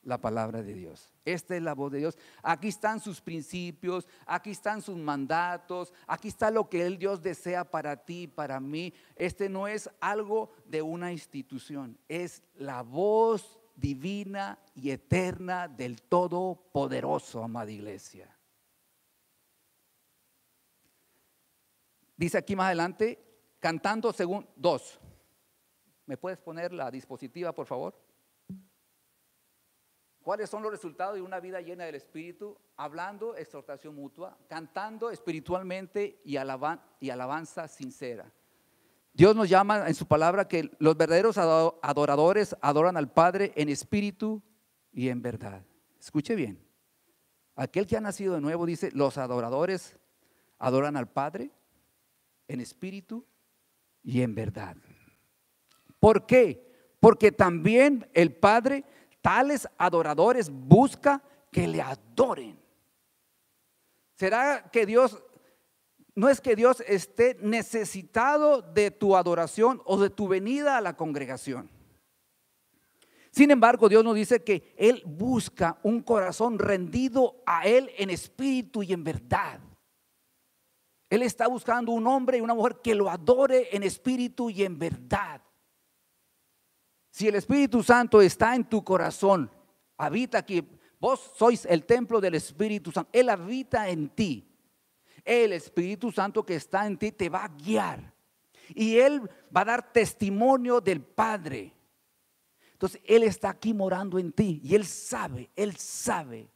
la palabra de Dios. Esta es la voz de Dios. Aquí están sus principios, aquí están sus mandatos, aquí está lo que Dios desea para ti, para mí. Este no es algo de una institución, es la voz divina y eterna del Todopoderoso, amada iglesia. Dice aquí más adelante, cantando según 2. ¿Me puedes poner la dispositiva, por favor? ¿Cuáles son los resultados de una vida llena del Espíritu? Hablando, exhortación mutua, cantando espiritualmente y alabanza sincera. Dios nos llama en su palabra que los verdaderos adoradores adoran al Padre en espíritu y en verdad. Escuche bien. Aquel que ha nacido de nuevo dice, los adoradores adoran al Padre en espíritu y en verdad. ¿Por qué? Porque también el Padre tales adoradores busca que le adoren. ¿Será que Dios, no es que Dios esté necesitado de tu adoración o de tu venida a la congregación? Sin embargo, Dios nos dice que Él busca un corazón rendido a Él en espíritu y en verdad. Él está buscando un hombre y una mujer que lo adore en espíritu y en verdad. Si el Espíritu Santo está en tu corazón, habita aquí. Vos sois el templo del Espíritu Santo. Él habita en ti. El Espíritu Santo que está en ti te va a guiar. Y Él va a dar testimonio del Padre. Entonces Él está aquí morando en ti. Y Él sabe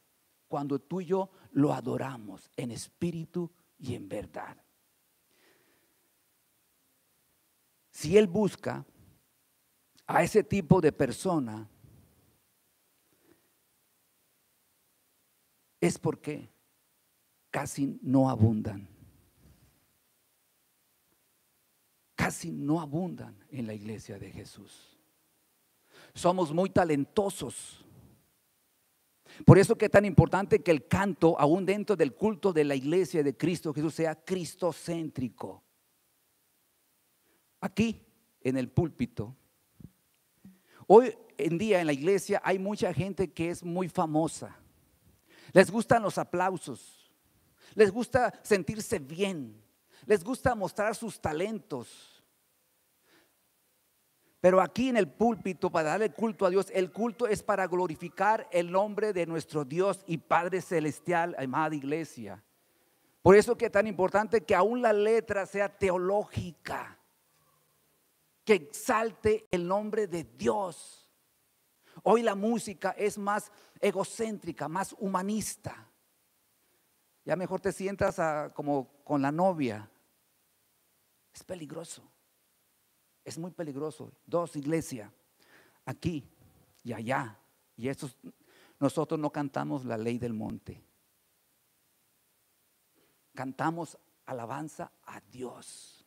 cuando tú y yo lo adoramos en espíritu y en verdad. Si Él busca a ese tipo de persona, es porque casi no abundan. Casi no abundan en la iglesia de Jesús. Somos muy talentosos. Por eso que es tan importante que el canto, aún dentro del culto de la iglesia de Cristo Jesús, sea cristocéntrico. Aquí en el púlpito, hoy en día en la iglesia hay mucha gente que es muy famosa. Les gustan los aplausos, les gusta sentirse bien, les gusta mostrar sus talentos. Pero aquí en el púlpito, para darle culto a Dios, el culto es para glorificar el nombre de nuestro Dios y Padre Celestial, amada iglesia. Por eso que es tan importante que aún la letra sea teológica, que exalte el nombre de Dios. Hoy la música es más egocéntrica, más humanista. Ya mejor te sientas como con la novia. Es peligroso. Es muy peligroso. Dos iglesias, aquí y allá. Y nosotros no cantamos la ley del monte. Cantamos alabanza a Dios.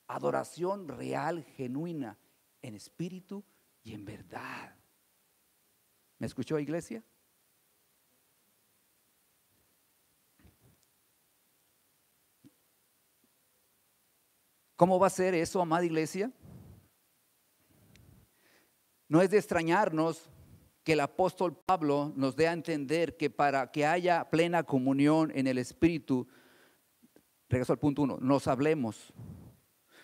Adoración real, genuina, en espíritu y en verdad. ¿Me escuchó, iglesia? ¿Cómo va a ser eso, amada iglesia? No es de extrañarnos que el apóstol Pablo nos dé a entender que para que haya plena comunión en el Espíritu, regreso al punto 1, nos hablemos.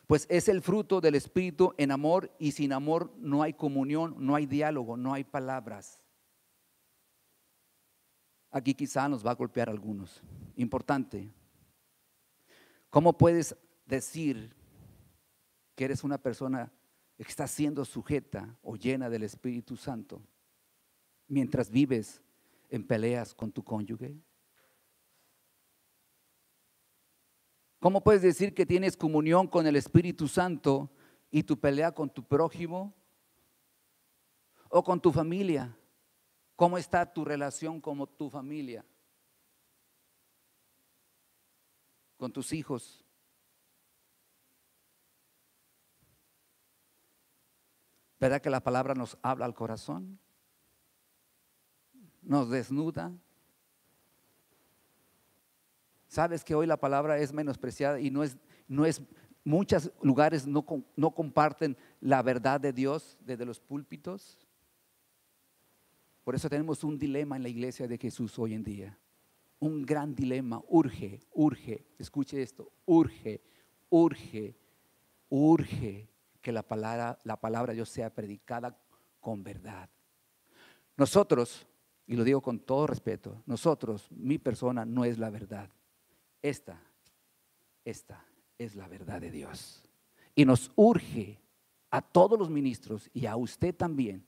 Pues es el fruto del Espíritu en amor, y sin amor no hay comunión, no hay diálogo, no hay palabras. Aquí quizá nos va a golpear a algunos. Importante. ¿Cómo puedes decir que eres una persona que está siendo sujeta o llena del Espíritu Santo mientras vives en peleas con tu cónyuge? ¿Cómo puedes decir que tienes comunión con el Espíritu Santo y tu pelea con tu prójimo o con tu familia? ¿Cómo está tu relación con tu familia? Con tus hijos. ¿Verdad que la palabra nos habla al corazón? Nos desnuda. ¿Sabes que hoy la palabra es menospreciada y no es muchos lugares no comparten la verdad de Dios desde los púlpitos? Por eso tenemos un dilema en la iglesia de Jesús hoy en día. Un gran dilema. Urge, escuche esto, urge que la palabra de Dios sea predicada con verdad. Nosotros, y lo digo con todo respeto, mi persona no es la verdad. Esta es la verdad de Dios. Y nos urge a todos los ministros y a usted también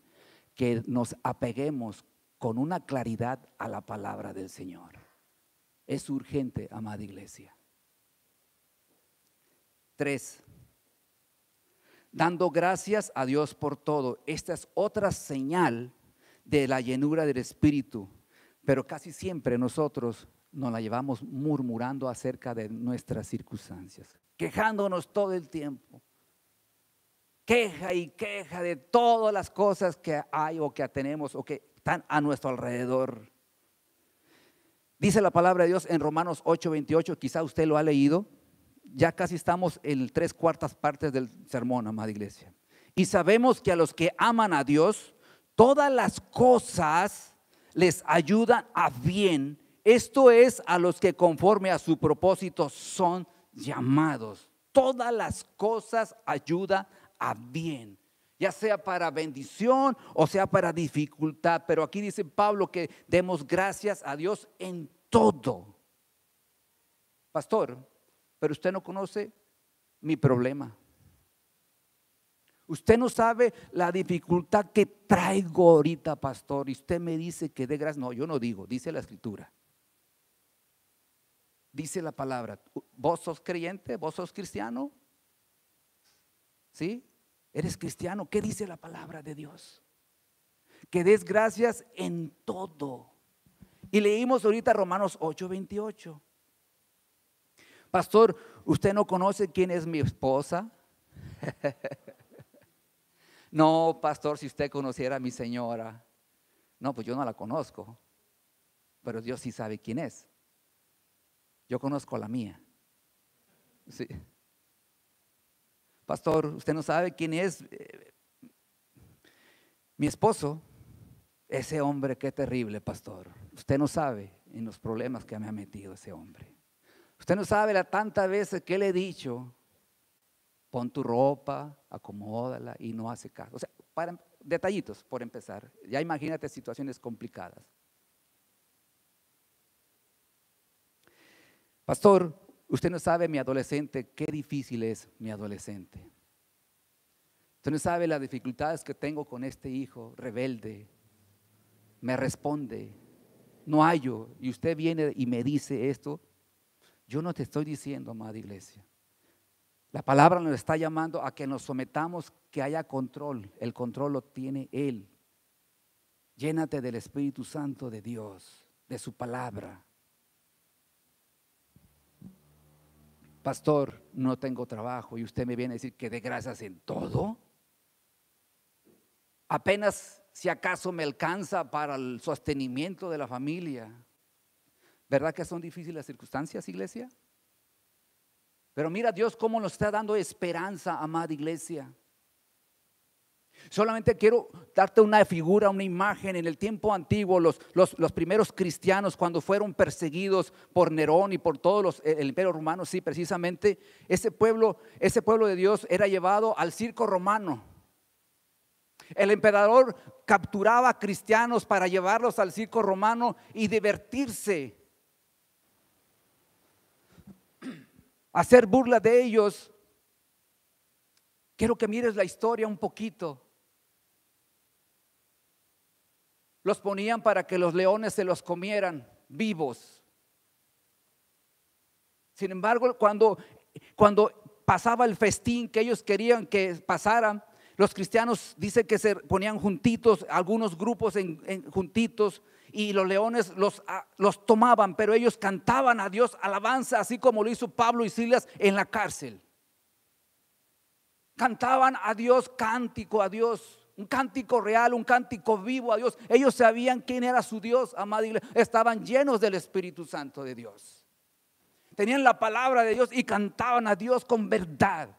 que nos apeguemos con una claridad a la palabra del Señor. Es urgente, amada iglesia. 3. Dando gracias a Dios por todo. Esta es otra señal de la llenura del Espíritu, pero casi siempre nosotros nos la llevamos murmurando acerca de nuestras circunstancias, quejándonos todo el tiempo. Queja y queja de todas las cosas que hay o que tenemos o que están a nuestro alrededor. Dice la palabra de Dios en Romanos 8:28, quizá usted lo ha leído. Ya casi estamos en 3/4 partes del sermón, amada iglesia. Y sabemos que a los que aman a Dios, todas las cosas les ayudan a bien. Esto es a los que conforme a su propósito son llamados. Todas las cosas ayudan a bien, ya sea para bendición o sea para dificultad. Pero aquí dice Pablo que demos gracias a Dios en todo. Pastor, pero usted no conoce mi problema. Usted no sabe la dificultad que traigo ahorita, pastor. Y usted me dice que dé gracias. No, yo no digo, dice la Escritura. Dice la palabra. ¿Vos sos creyente? ¿Vos sos cristiano? ¿Sí? ¿Eres cristiano? ¿Qué dice la palabra de Dios? Que des gracias en todo. Y leímos ahorita Romanos 8:28. Pastor, ¿usted no conoce quién es mi esposa? No, pastor, si usted conociera a mi señora. No, pues yo no la conozco, pero Dios sí sabe quién es. Yo conozco a la mía. Sí. Pastor, usted no sabe quién es mi esposo. Ese hombre, qué terrible, pastor. Usted no sabe en los problemas que me ha metido ese hombre. Usted no sabe la tantas veces que le he dicho, pon tu ropa, acomódala, y no hace caso. O sea, detallitos por empezar. Ya imagínate situaciones complicadas. Pastor, usted no sabe mi adolescente, qué difícil es mi adolescente. Usted no sabe las dificultades que tengo con este hijo rebelde. Me responde, no hallo. Y usted viene y me dice esto. Yo no te estoy diciendo, amada iglesia. La palabra nos está llamando a que nos sometamos, que haya control. El control lo tiene Él. Llénate del Espíritu Santo de Dios, de su palabra. Pastor, no tengo trabajo y usted me viene a decir que dé gracias en todo. Apenas si acaso me alcanza para el sostenimiento de la familia. ¿Verdad que son difíciles las circunstancias, iglesia? Pero mira Dios cómo nos está dando esperanza, amada iglesia. Solamente quiero darte una figura, una imagen. En el tiempo antiguo, los primeros cristianos, cuando fueron perseguidos por Nerón y por todos el imperio romano, sí, precisamente, ese pueblo de Dios era llevado al circo romano. El emperador capturaba a cristianos para llevarlos al circo romano y divertirse, hacer burla de ellos. Quiero que mires la historia un poquito. Los ponían para que los leones se los comieran vivos. Sin embargo, cuando pasaba el festín que ellos querían que pasara, los cristianos dice que se ponían juntitos, algunos grupos juntitos, y los leones los tomaban, pero ellos cantaban a Dios alabanza, así como lo hizo Pablo y Silas en la cárcel. Cantaban a Dios cántico, a Dios. Un cántico real, un cántico vivo a Dios. Ellos sabían quién era su Dios, amada iglesia. Estaban llenos del Espíritu Santo de Dios. Tenían la palabra de Dios y cantaban a Dios con verdad.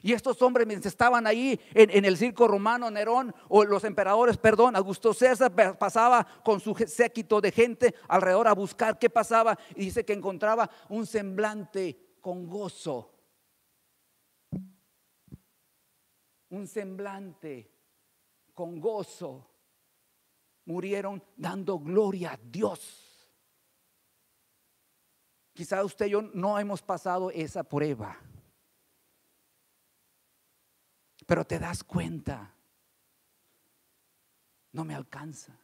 Y estos hombres, mientras estaban ahí en el circo romano, Nerón, o los emperadores, Augusto César pasaba con su séquito de gente alrededor a buscar qué pasaba. Y dice que encontraba un semblante con gozo. Un semblante con gozo. Murieron dando gloria a Dios. Quizá usted y yo no hemos pasado esa prueba, pero te das cuenta, no me alcanza.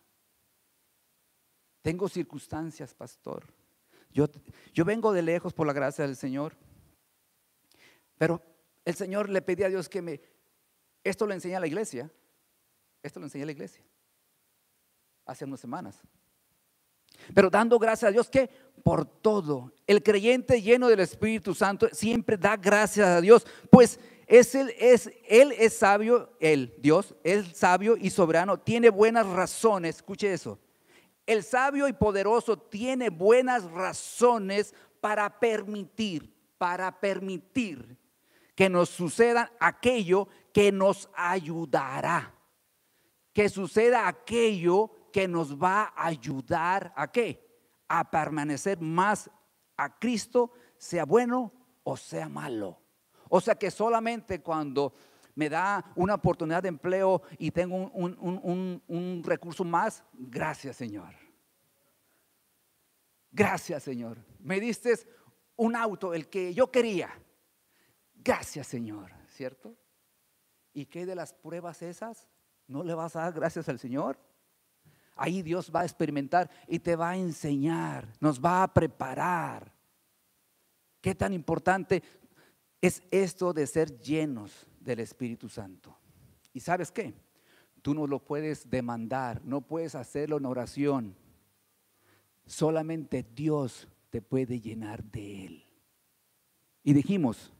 Tengo circunstancias, pastor. Yo vengo de lejos por la gracia del Señor, pero el Señor le pedía a Dios que esto lo enseña a la iglesia. Esto lo enseñé a la iglesia hace unas semanas. Pero dando gracias a Dios, ¿qué? Por todo. El creyente lleno del Espíritu Santo siempre da gracias a Dios, pues Él es sabio, Dios es sabio y soberano, tiene buenas razones. Escuche eso. El sabio y poderoso tiene buenas razones para permitir que nos suceda aquello que nos ayudará. que suceda aquello que nos va a ayudar ¿a qué? A permanecer más a Cristo, sea bueno o sea malo. O sea que solamente cuando me da una oportunidad de empleo y tengo un recurso más, gracias Señor. Gracias Señor. Me diste un auto, el que yo quería. Gracias Señor, ¿cierto? ¿Y qué de las pruebas esas? ¿No le vas a dar gracias al Señor? Ahí Dios va a experimentar y te va a enseñar, nos va a preparar. ¿Qué tan importante es esto de ser llenos del Espíritu Santo? ¿Y sabes qué? Tú no lo puedes demandar, no puedes hacerlo en oración. Solamente Dios te puede llenar de Él. Y dijimos,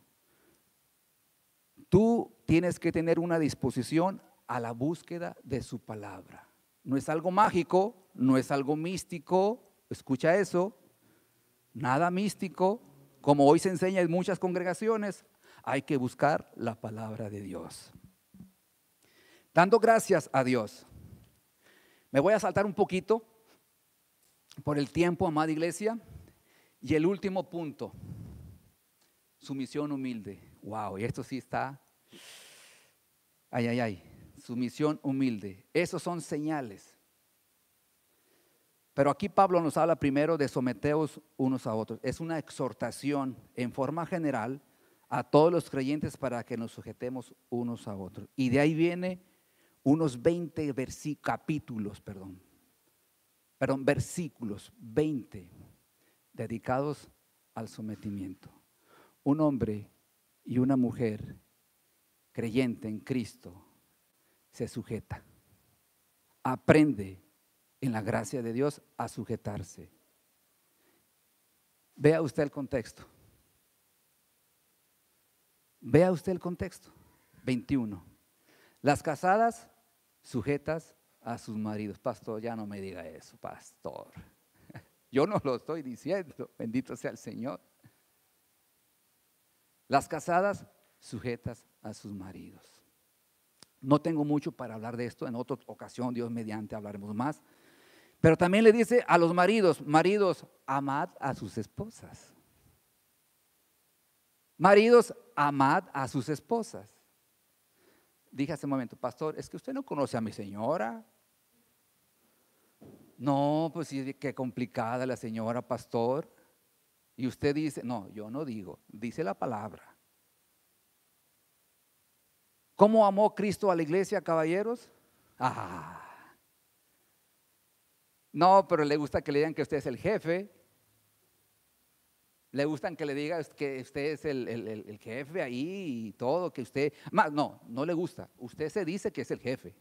tú tienes que tener una disposición a la búsqueda de su palabra. No es algo mágico, no es algo místico, escucha eso, nada místico, como hoy se enseña en muchas congregaciones, hay que buscar la palabra de Dios. Dando gracias a Dios. Me voy a saltar un poquito por el tiempo, amada iglesia, y el último punto, sumisión humilde. Wow, y esto sí está, sumisión humilde. Esos son señales. Pero aquí Pablo nos habla primero de someteos unos a otros. Es una exhortación en forma general a todos los creyentes para que nos sujetemos unos a otros. Y de ahí viene unos 20 versículos 20 dedicados al sometimiento. Un hombre y una mujer creyente en Cristo se sujeta, aprende en la gracia de Dios a sujetarse. Vea usted el contexto. Vea usted el contexto. 21. Las casadas sujetas a sus maridos. Pastor, ya no me diga eso, pastor. Yo no lo estoy diciendo, bendito sea el Señor. Las casadas sujetas a sus maridos. No tengo mucho para hablar de esto, en otra ocasión, Dios mediante, hablaremos más. Pero también le dice a los maridos, maridos, amad a sus esposas. Maridos, amad a sus esposas. Dije hace un momento, pastor, es que usted no conoce a mi señora. No, pues sí, qué complicada la señora, pastor. Y usted dice, no, yo no digo, dice la palabra. ¿Cómo amó Cristo a la iglesia, caballeros? No, pero le gusta que le digan que usted es el jefe. Le gustan que le digan que usted es el jefe ahí y todo, que usted, más, no le gusta. Usted se dice que es el jefe.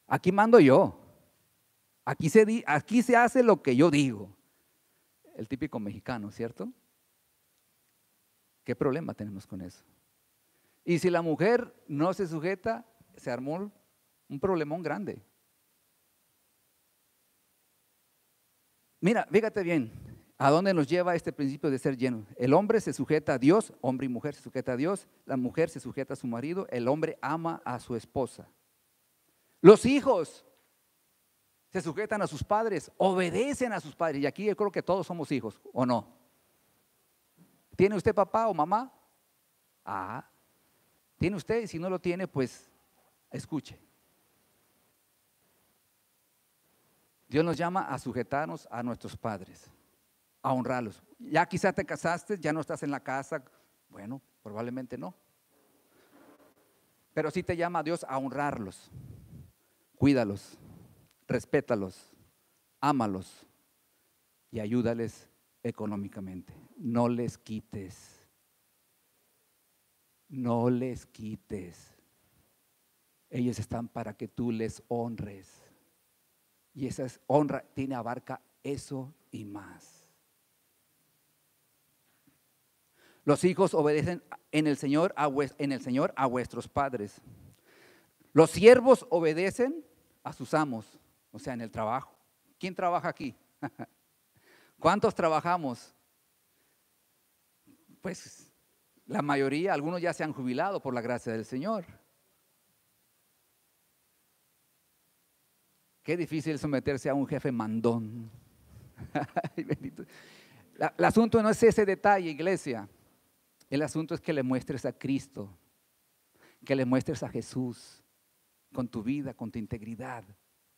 Aquí mando yo. Aquí se hace lo que yo digo. El típico mexicano, ¿cierto? ¿Qué problema tenemos con eso? Y si la mujer no se sujeta, se armó un problemón grande. Mira, fíjate bien, ¿a dónde nos lleva este principio de ser lleno? El hombre se sujeta a Dios, hombre y mujer se sujeta a Dios, la mujer se sujeta a su marido, el hombre ama a su esposa. Los hijos se sujetan a sus padres, obedecen a sus padres. Y aquí yo creo que todos somos hijos, ¿o no? ¿Tiene usted papá o mamá? ¿Tiene usted? Y si no lo tiene, pues escuche. Dios nos llama a sujetarnos a nuestros padres, a honrarlos. Ya quizá te casaste, ya no estás en la casa. Bueno, probablemente no. Pero sí te llama a Dios a honrarlos. Cuídalos, respétalos, ámalos y ayúdales económicamente. No les quites. No les quites. Ellos están para que tú les honres. Y esa honra abarca eso y más. Los hijos obedecen en el Señor a vuestros padres. Los siervos obedecen a sus amos, o sea, en el trabajo. ¿Quién trabaja aquí? ¿Cuántos trabajamos? Pues la mayoría, algunos ya se han jubilado por la gracia del Señor. Qué difícil someterse a un jefe mandón. Ay, bendito. El asunto no es ese detalle, iglesia. El asunto es que le muestres a Cristo, que le muestres a Jesús con tu vida, con tu integridad.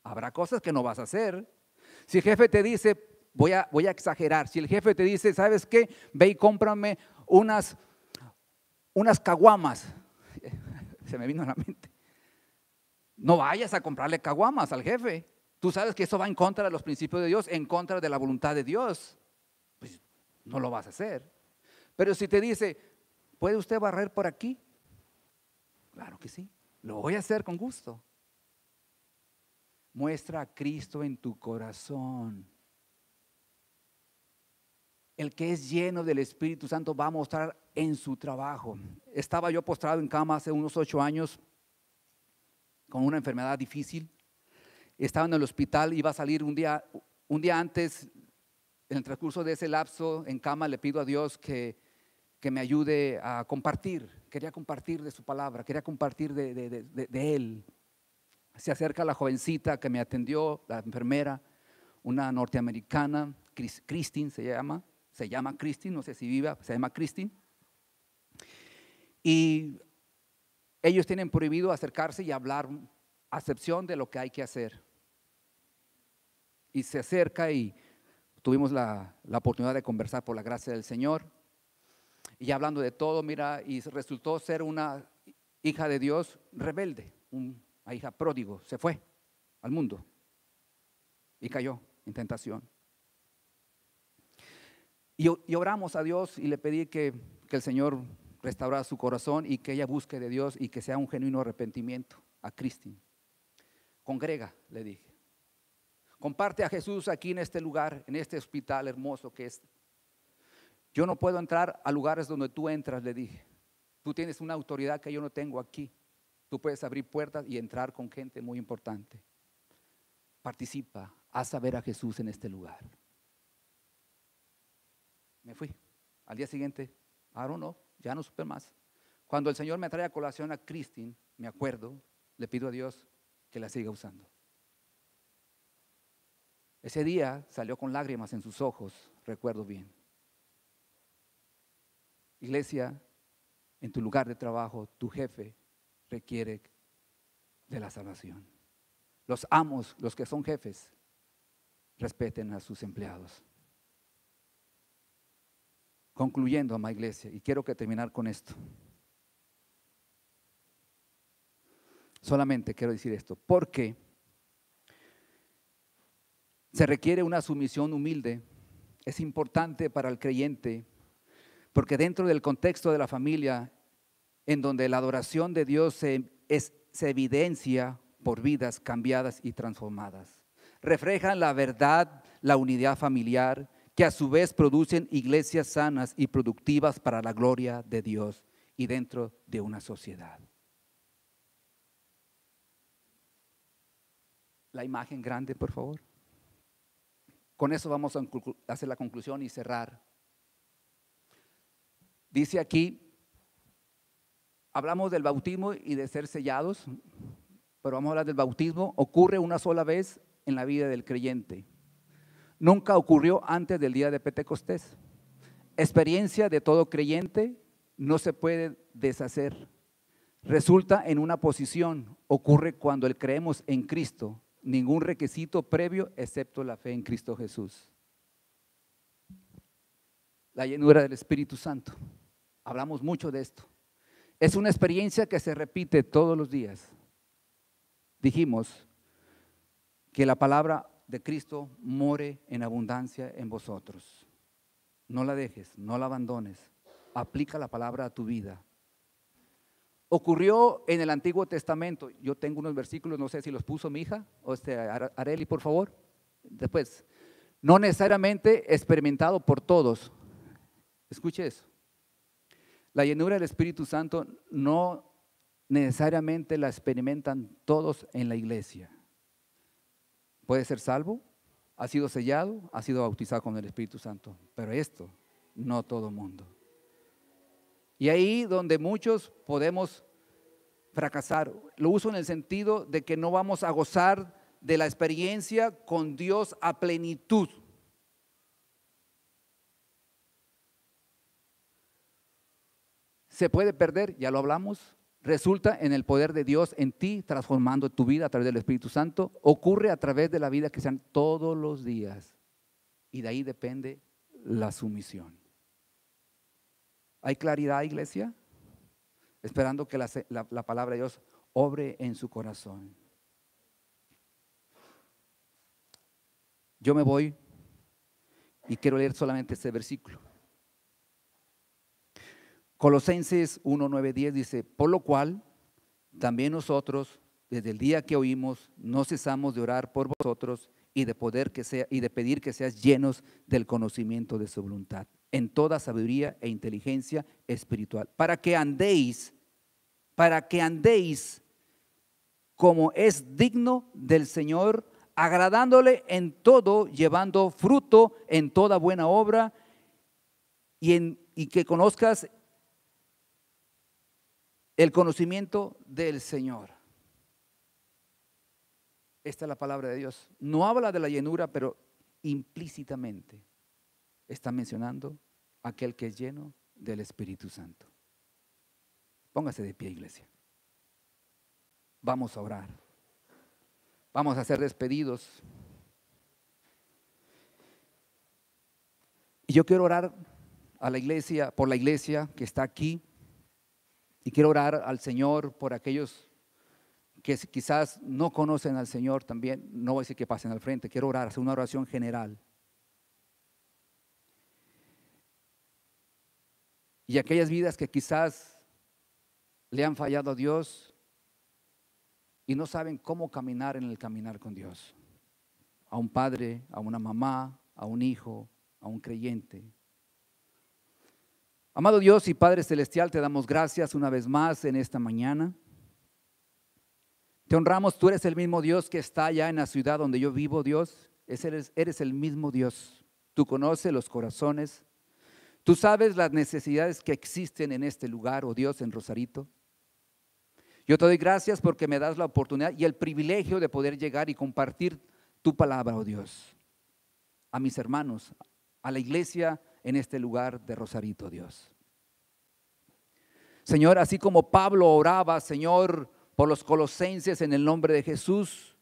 Habrá cosas que no vas a hacer. Si el jefe te dice, voy a exagerar, si el jefe te dice, ¿sabes qué? Ve y cómprame unas caguamas. Se me vino a la mente. No vayas a comprarle caguamas al jefe. Tú sabes que eso va en contra de los principios de Dios, en contra de la voluntad de Dios. Pues no lo vas a hacer. Pero si te dice, ¿puede usted barrer por aquí? Claro que sí, lo voy a hacer con gusto. Muestra a Cristo en tu corazón. El que es lleno del Espíritu Santo va a mostrar en su trabajo. Estaba yo postrado en cama hace unos 8 años con una enfermedad difícil. Estaba en el hospital, iba a salir un día antes. En el transcurso de ese lapso en cama le pido a Dios que me ayude a compartir. Quería compartir de su palabra, quería compartir de Él. Se acerca la jovencita que me atendió, la enfermera, una norteamericana, Christine se llama Christine, no sé si viva, se llama Christine. Y ellos tienen prohibido acercarse y hablar, a excepción de lo que hay que hacer. Y se acerca y tuvimos la oportunidad de conversar por la gracia del Señor. Y hablando de todo, mira, y resultó ser una hija de Dios rebelde, una hija pródigo, se fue al mundo y cayó en tentación. Y oramos a Dios y le pedí que el Señor restaurara su corazón y que ella busque de Dios y que sea un genuino arrepentimiento a Christine. Congrega, le dije. Comparte a Jesús aquí en este lugar, en este hospital hermoso que es. Yo no puedo entrar a lugares donde tú entras, le dije. Tú tienes una autoridad que yo no tengo aquí. Tú puedes abrir puertas y entrar con gente muy importante. Participa, haz saber a Jesús en este lugar. Me fui. Al día siguiente, I don't know, ya no supe más. Cuando el Señor me trae a colación a Christine, me acuerdo, le pido a Dios que la siga usando. Ese día salió con lágrimas en sus ojos, recuerdo bien. Iglesia, en tu lugar de trabajo, tu jefe requiere de la salvación. Los amos, los que son jefes, respeten a sus empleados. Concluyendo, amada iglesia, y quiero que terminar con esto. Solamente quiero decir esto, porque se requiere una sumisión humilde. Es importante para el creyente, porque dentro del contexto de la familia, en donde la adoración de Dios se evidencia por vidas cambiadas y transformadas, reflejan la verdad, la unidad familiar, que a su vez producen iglesias sanas y productivas para la gloria de Dios y dentro de una sociedad. La imagen grande, por favor. Con eso vamos a hacer la conclusión y cerrar. Dice aquí, hablamos del bautismo y de ser sellados, pero vamos a hablar del bautismo. Ocurre una sola vez en la vida del creyente. Nunca ocurrió antes del día de Pentecostés. Experiencia de todo creyente, no se puede deshacer. Resulta en una posición, ocurre cuando creemos en Cristo. Ningún requisito previo excepto la fe en Cristo Jesús. La llenura del Espíritu Santo. Hablamos mucho de esto. Es una experiencia que se repite todos los días. Dijimos que la palabra de Cristo more en abundancia en vosotros. No la dejes, no la abandones. Aplica la palabra a tu vida. Ocurrió en el Antiguo Testamento. Yo tengo unos versículos, no sé si los puso mi hija o Areli, por favor. Después, no necesariamente experimentado por todos. Escuche eso. La llenura del Espíritu Santo no necesariamente la experimentan todos en la iglesia. Puede ser salvo, ha sido sellado, ha sido bautizado con el Espíritu Santo, pero esto no todo mundo. Y ahí donde muchos podemos fracasar, lo uso en el sentido de que no vamos a gozar de la experiencia con Dios a plenitud. Se puede perder, ya lo hablamos. Resulta en el poder de Dios en ti, transformando tu vida a través del Espíritu Santo. Ocurre a través de la vida cristiana todos los días. Y de ahí depende la sumisión. ¿Hay claridad, iglesia? Esperando que la palabra de Dios obre en su corazón. Yo me voy y quiero leer solamente este versículo. Colosenses 1, 9, 10 dice: por lo cual también nosotros, desde el día que oímos, no cesamos de orar por vosotros y de pedir que seas llenos del conocimiento de su voluntad, en toda sabiduría e inteligencia espiritual, para que andéis como es digno del Señor, agradándole en todo, llevando fruto en toda buena obra, y que conozcas el conocimiento del Señor. Esta es la palabra de Dios. No habla de la llenura, pero implícitamente está mencionando aquel que es lleno del Espíritu Santo. Póngase de pie, iglesia. Vamos a orar. Vamos a ser despedidos. Y yo quiero orar a la iglesia, por la iglesia que está aquí. Y quiero orar al Señor por aquellos que quizás no conocen al Señor también. No voy a decir que pasen al frente, quiero orar, hacer una oración general. Y aquellas vidas que quizás le han fallado a Dios y no saben cómo caminar en el caminar con Dios. A un padre, a una mamá, a un hijo, a un creyente. Amado Dios y Padre Celestial, te damos gracias una vez más en esta mañana. Te honramos, tú eres el mismo Dios que está allá en la ciudad donde yo vivo, Dios. Eres el mismo Dios. Tú conoces los corazones. Tú sabes las necesidades que existen en este lugar, oh Dios, en Rosarito. Yo te doy gracias porque me das la oportunidad y el privilegio de poder llegar y compartir tu palabra, oh Dios, a mis hermanos, a la iglesia en este lugar de Rosarito, Dios. Señor, así como Pablo oraba, Señor, por los colosenses en el nombre de Jesús,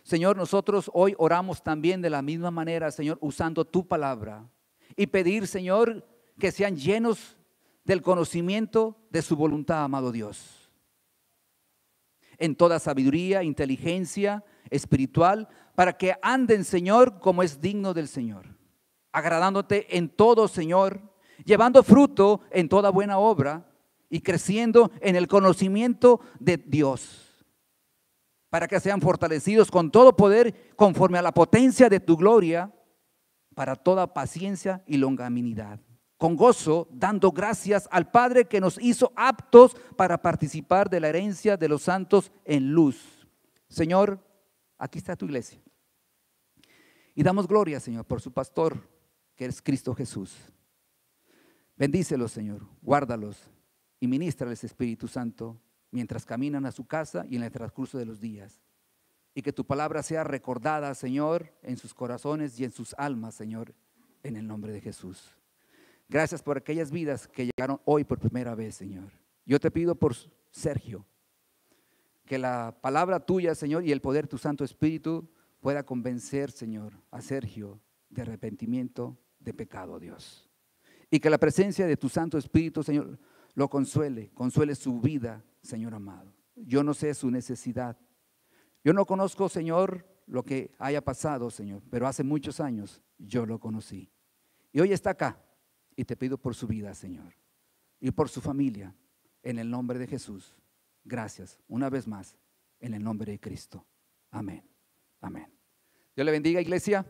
Señor, nosotros hoy oramos también de la misma manera, Señor, usando tu palabra y pedir, Señor, que sean llenos del conocimiento de su voluntad, amado Dios, en toda sabiduría, inteligencia espiritual, para que anden, Señor, como es digno del Señor, agradándote en todo, Señor, llevando fruto en toda buena obra y creciendo en el conocimiento de Dios, para que sean fortalecidos con todo poder conforme a la potencia de tu gloria, para toda paciencia y longanimidad, con gozo, dando gracias al Padre que nos hizo aptos para participar de la herencia de los santos en luz. Señor, aquí está tu iglesia. Y damos gloria, Señor, por su pastor, que es Cristo Jesús. Bendícelos, Señor, guárdalos y ministrales, Espíritu Santo, mientras caminan a su casa y en el transcurso de los días. Y que tu palabra sea recordada, Señor, en sus corazones y en sus almas, Señor, en el nombre de Jesús. Gracias por aquellas vidas que llegaron hoy por primera vez, Señor. Yo te pido por Sergio, que la palabra tuya, Señor, y el poder de tu Santo Espíritu pueda convencer, Señor, a Sergio de arrepentimiento de pecado, Dios. Y que la presencia de tu Santo Espíritu, Señor, lo consuele su vida, Señor amado. Yo no sé su necesidad. Yo no conozco, Señor, lo que haya pasado, Señor, pero hace muchos años yo lo conocí. Y hoy está acá y te pido por su vida, Señor, y por su familia, en el nombre de Jesús. Gracias, una vez más, en el nombre de Cristo. Amén. Amén. Dios le bendiga, iglesia.